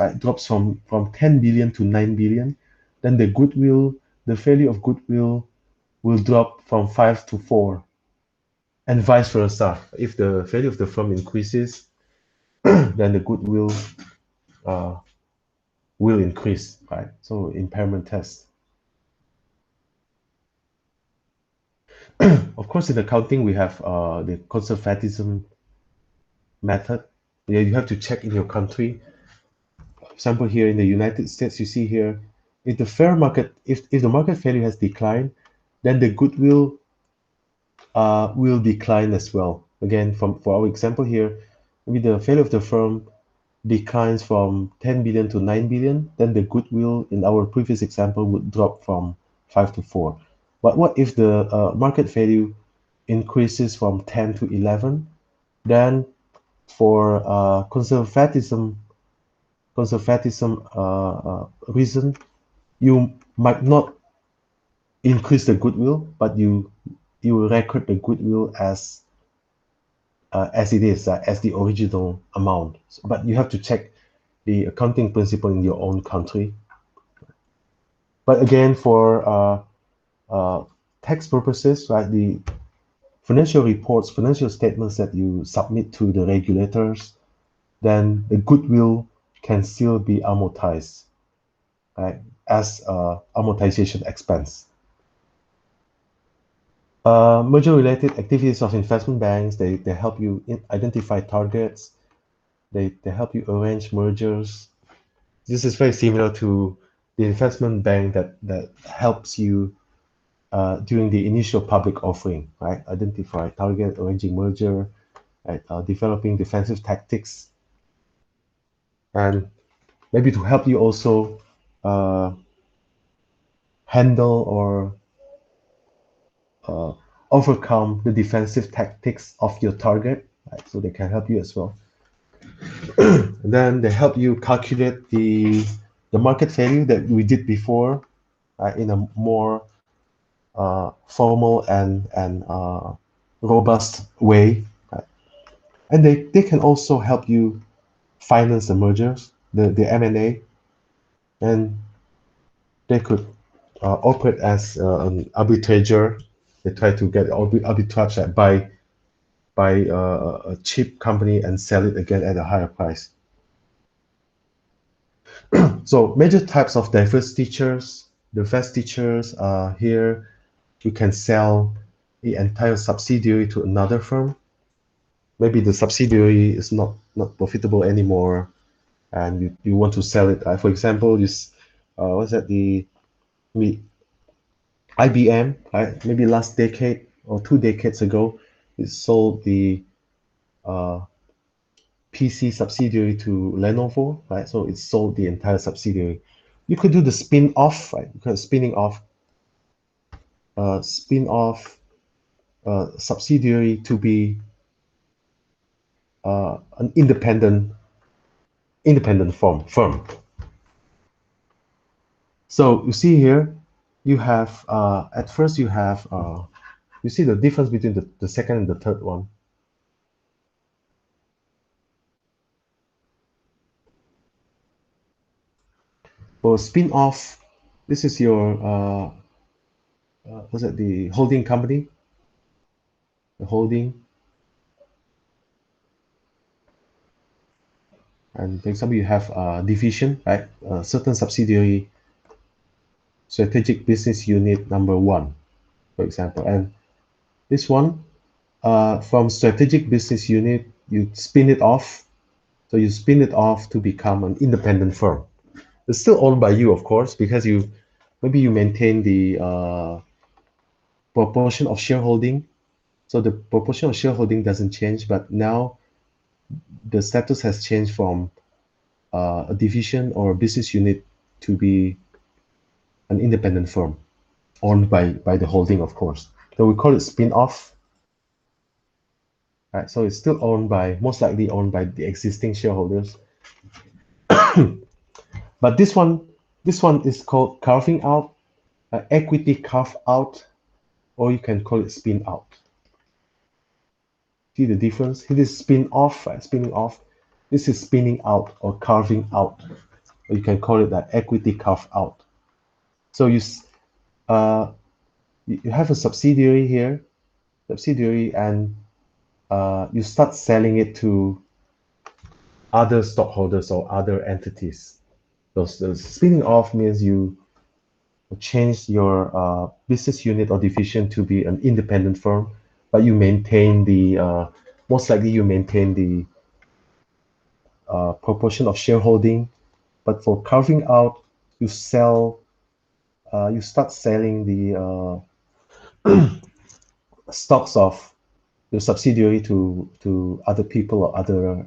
S1: from 10 billion to 9 billion, then the value of goodwill will drop from 5 to 4, and vice versa. If the value of the firm increases, then the goodwill uh, will increase, right? So impairment test. Of course, in accounting, we have the conservatism method. Yeah, you have to check in your country. For example, here in the United States, you see here, if the market value has declined, then the goodwill will decline as well. Again, for our example here, maybe the value of the firm declines from 10 billion to 9 billion, then the goodwill in our previous example would drop from 5 to 4. But what if the market value increases from 10 to 11? Then for conservatism reason, you might not increase the goodwill, but you will record the goodwill as it is, as the original amount. But you have to check the accounting principle in your own country. But again, for tax purposes, right, the financial statements that you submit to the regulators, then the goodwill can still be amortized, right, as amortization expense. Merger-related activities of investment banks, they help you identify targets, they help you arrange mergers. This is very similar to the investment bank that helps you during the initial public offering, right? Identify target, arranging merger, right? Developing defensive tactics, and maybe to help you also uh, handle or uh, overcome the defensive tactics of your target, right? So they can help you as well. And then they help you calculate the market value that we did before in a more formal and robust way. Right? And they can also help you finance the mergers, the M&A, and they could operate as an arbitrager. They try to get arbitrage, like buy a cheap company and sell it again at a higher price. So major types of divestitures. Divestitures are here. You can sell the entire subsidiary to another firm. Maybe the subsidiary is not profitable anymore, and you want to sell it. For example, what's that? Maybe IBM, right? Maybe last decade or 2 decades ago, it sold the uh, PC subsidiary to Lenovo, right? So it sold the entire subsidiary. You could do the spin off, right? Because spin off subsidiary to be an independent firm. So you see here, you have at first you have you see the difference between the second and the third one. For spin off, this is your what's it, the holding company, the holding, and for example you have a division, right? A certain subsidiary, strategic business unit number one, for example, and this one from strategic business unit you spin it off. So you spin it off to become an independent firm. It's still owned by you, of course, because you maybe you maintain the proportion of shareholding. So the proportion of shareholding doesn't change, but now the status has changed from a division or a business unit to be an independent firm owned by the holding, of course. So we call it spin-off. Right? So it's still owned by, most likely owned by the existing shareholders. But this one is called carving out, equity carve out, or you can call it spin out. See the difference? It is spin off, right? Spinning off. This is spinning out or carving out. Or you can call it that equity carve out. So uh, you have a subsidiary here, and you start selling it to other stockholders or other entities. The spinning off means you change your business unit or division to be an independent firm, but you maintain the most likely you maintain the proportion of shareholding. But for carving out, you sell, you start selling the stocks of your subsidiary to other people or other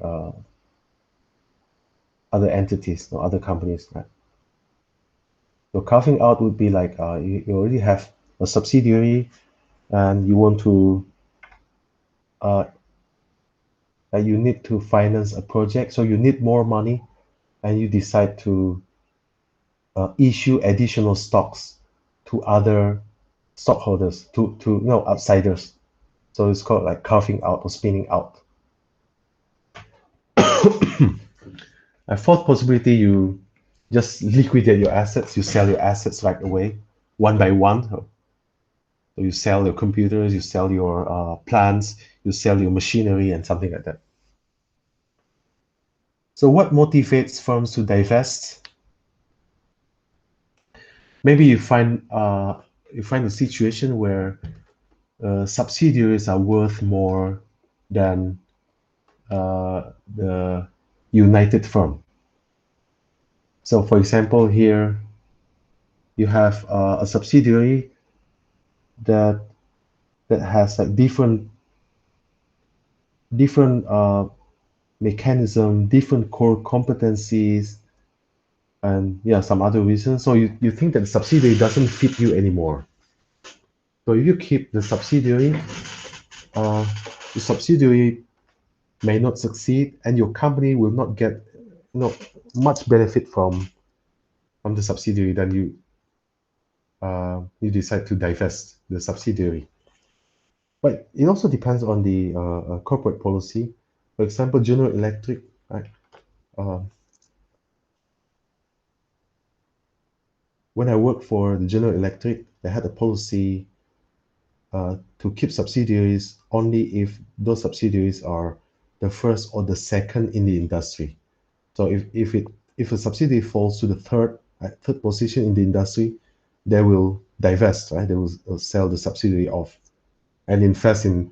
S1: entities or other companies, right? So carving out would be like you already have a subsidiary and you want to uh, you need to finance a project, so you need more money, and you decide to issue additional stocks to other stockholders, to no outsiders. So it's called like carving out or spinning out. A fourth possibility, you just liquidate your assets, you sell your assets right away, one by one. So you sell your computers, you sell your plants, you sell your machinery, and something like that. So what motivates firms to divest? Maybe you find a situation where subsidiaries are worth more than the united firm. So, for example, here you have a subsidiary that has like different mechanism, different core competencies, and yeah, some other reasons. So you think that the subsidiary doesn't fit you anymore. So if you keep uh, the subsidiary may not succeed, and your company will not get much benefit from the subsidiary. Then you decide to divest the subsidiary. But it also depends on the corporate policy. For example, General Electric, right? Uh, when I worked for the General Electric, they had a policy to keep subsidiaries only if those subsidiaries are the first or the second in the industry. So if a subsidiary falls to the third position in the industry, they will divest, right? They will sell the subsidiary off and invest in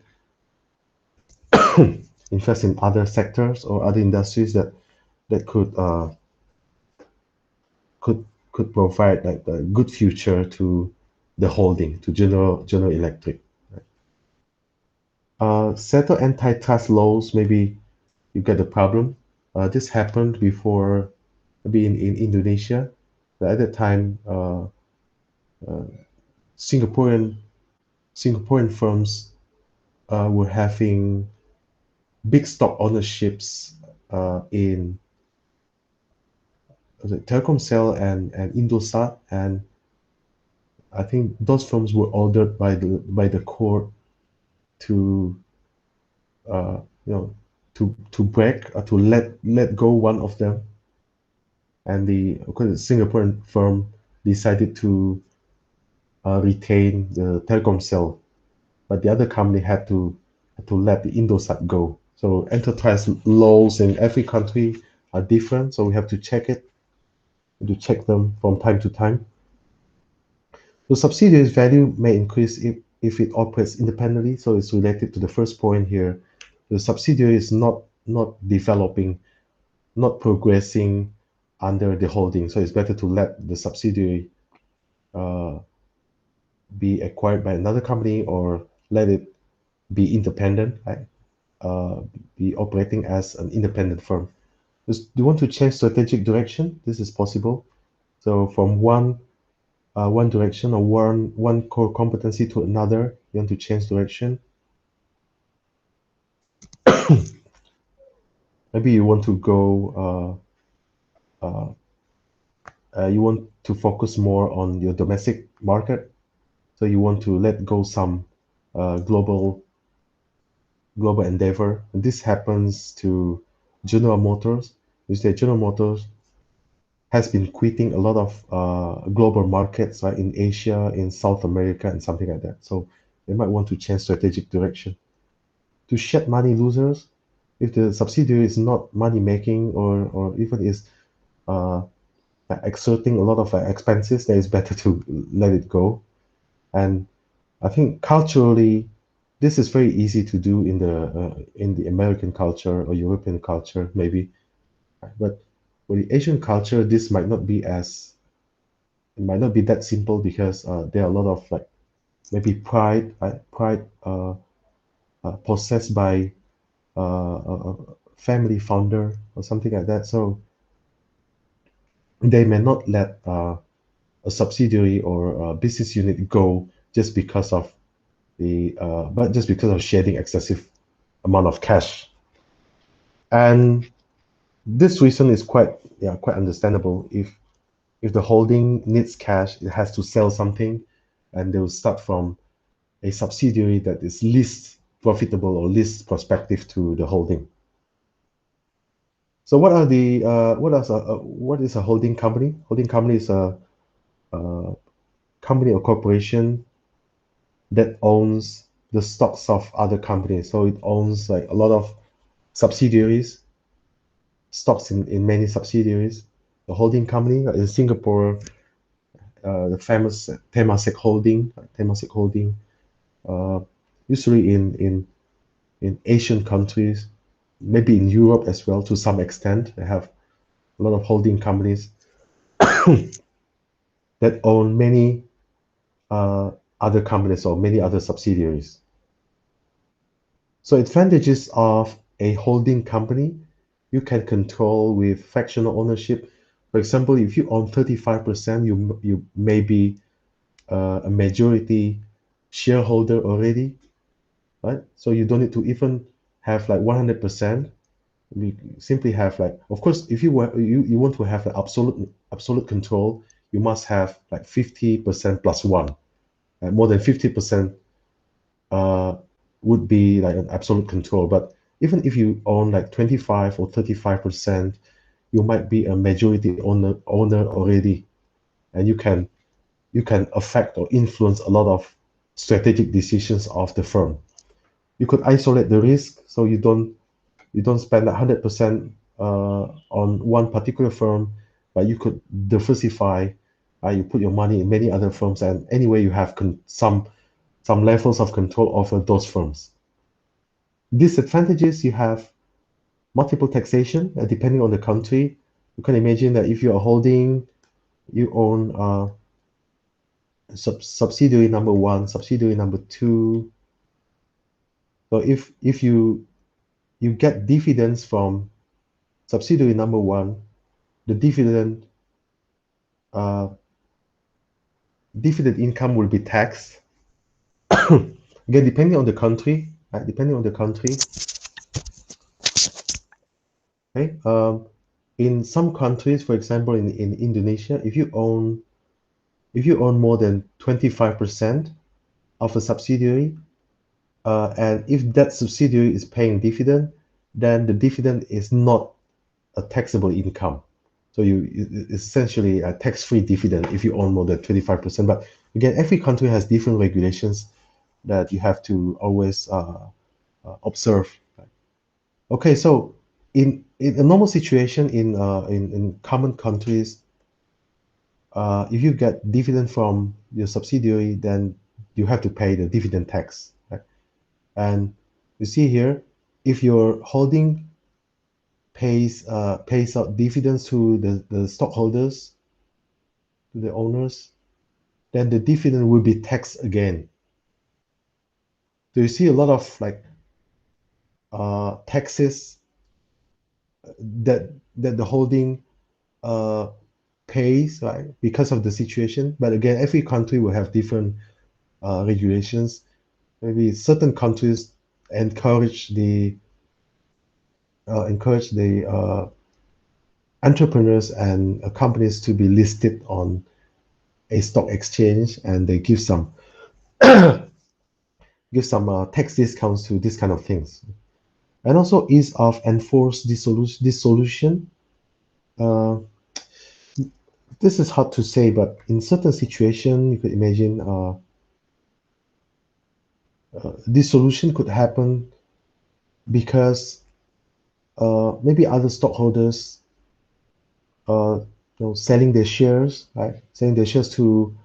S1: other sectors or other industries that could could provide like a good future to the holding, to General Electric. Settle antitrust laws, maybe you get the problem. This happened before, maybe in Indonesia. At that time, Singaporean Singaporean firms were having big stock ownerships in was it Telkomsel and Indosat, and I think those firms were ordered by the court to you know to break, to let go one of them, and the of course, the Singaporean firm decided to retain the Telkomsel, but the other company had to let the Indosat go. So enterprise laws in every country are different, so we have to check it, to check them from time to time. The subsidiary's value may increase if it operates independently. So it's related to the first point here. The subsidiary is not developing, not progressing under the holding. So it's better to let the subsidiary uh, be acquired by another company, or let it be independent, right? uh, be operating as an independent firm. Do you want to change strategic direction? This is possible. So from one direction, or one core competency to another, you want to change direction. Maybe you want to go. You want to focus more on your domestic market. So you want to let go some global endeavor. And this happens to General Motors. You say General Motors has been quitting a lot of global markets, right, in Asia, in South America, and something like that. So they might want to change strategic direction. To shed money losers, if the subsidiary is not money making, or even is uh, exerting a lot of expenses, then it's better to let it go. And I think culturally, this is very easy to do in the American culture or European culture, maybe. But for the Asian culture, this might not be as it might not be that simple, because there are a lot of like maybe pride possessed by a family founder or something like that. So they may not let a subsidiary or a business unit go just because of but just because of shedding excessive amount of cash. And this reason is quite understandable. If the holding needs cash, it has to sell something, and they will start from a subsidiary that is least profitable or least prospective to the holding. So what is a holding company? Holding company is a company or corporation that owns the stocks of other companies. So it owns like a lot of subsidiaries, stocks in many subsidiaries. The holding company in Singapore, the famous Temasek Holding, uh, usually in Asian countries, maybe in Europe as well to some extent. They have a lot of holding companies that own many uh, other companies or many other subsidiaries. So advantages of a holding company, you can control with fractional ownership. For example, if you own 35%, you may be a majority shareholder already, right? So you don't need to even have like 100%. We simply have like, of course, if you want to have the absolute control, you must have like 50% plus one. More than 50% uh, would be like an absolute control. But even if you own like 25 or 35%, you might be a majority owner already, and you can affect or influence a lot of strategic decisions of the firm. You could isolate the risk, so you don't spend 100% on one particular firm, but you could diversify. You put your money in many other firms, and anyway, you have some levels of control over those firms. Disadvantages, you have multiple taxation depending on the country. You can imagine that if you are holding, you own subsidiary number one, subsidiary number two. So if you get dividends from subsidiary number one, the uh, dividend income will be taxed. Again, depending on the country, right? Depending on the country, okay. In some countries, for example, in Indonesia, if you own more than 25% of a subsidiary, and if that subsidiary is paying dividend, then the dividend is not a taxable income. So it's essentially a tax-free dividend if you own more than 25%. But again, every country has different regulations that you have to always observe. Okay, so in a normal situation in common countries, if you get dividend from your subsidiary, then you have to pay the dividend tax, right? And you see here, if your holding pays out dividends to the stockholders, to the owners, then the dividend will be taxed again. So you see a lot of like taxes that the holding uh, pays, right, because of the situation. But again, every country will have different regulations. Maybe certain countries encourage the entrepreneurs and companies to be listed on a stock exchange, and they give some tax discounts to this kind of things. And also ease of enforce dissolution. Uh, this is hard to say, but in certain situation, you could imagine dissolution could happen because maybe other stockholders selling their shares, right? Selling their shares to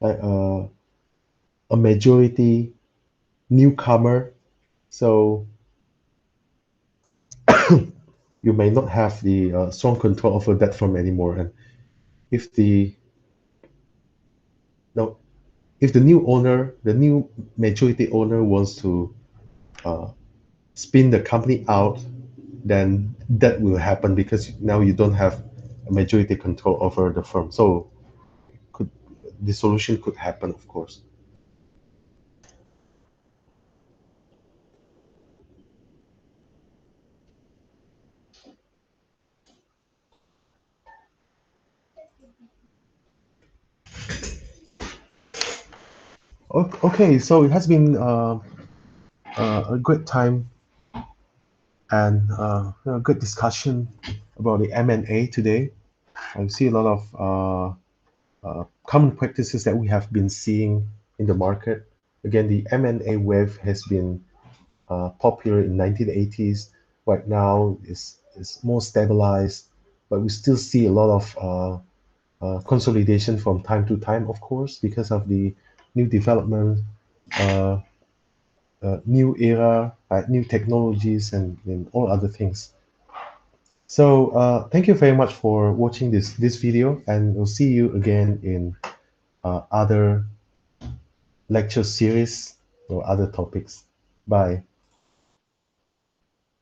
S1: like a majority newcomer. So you may not have the strong control over that firm anymore. And if the no, if the new owner, the new majority owner wants to uh, spin the company out, then that will happen because now you don't have a majority control over the firm. So could dissolution could happen, of course. Okay, so it has been a great time and a good discussion about the M&A today. I see a lot of common practices that we have been seeing in the market. Again, the M&A wave has been popular in 1980s. Right now, is more stabilized, but we still see a lot of consolidation from time to time, of course, because of the new development, uh, new era, new technologies, and all other things. So thank you very much for watching this video, and we'll see you again in other lecture series or other topics. Bye.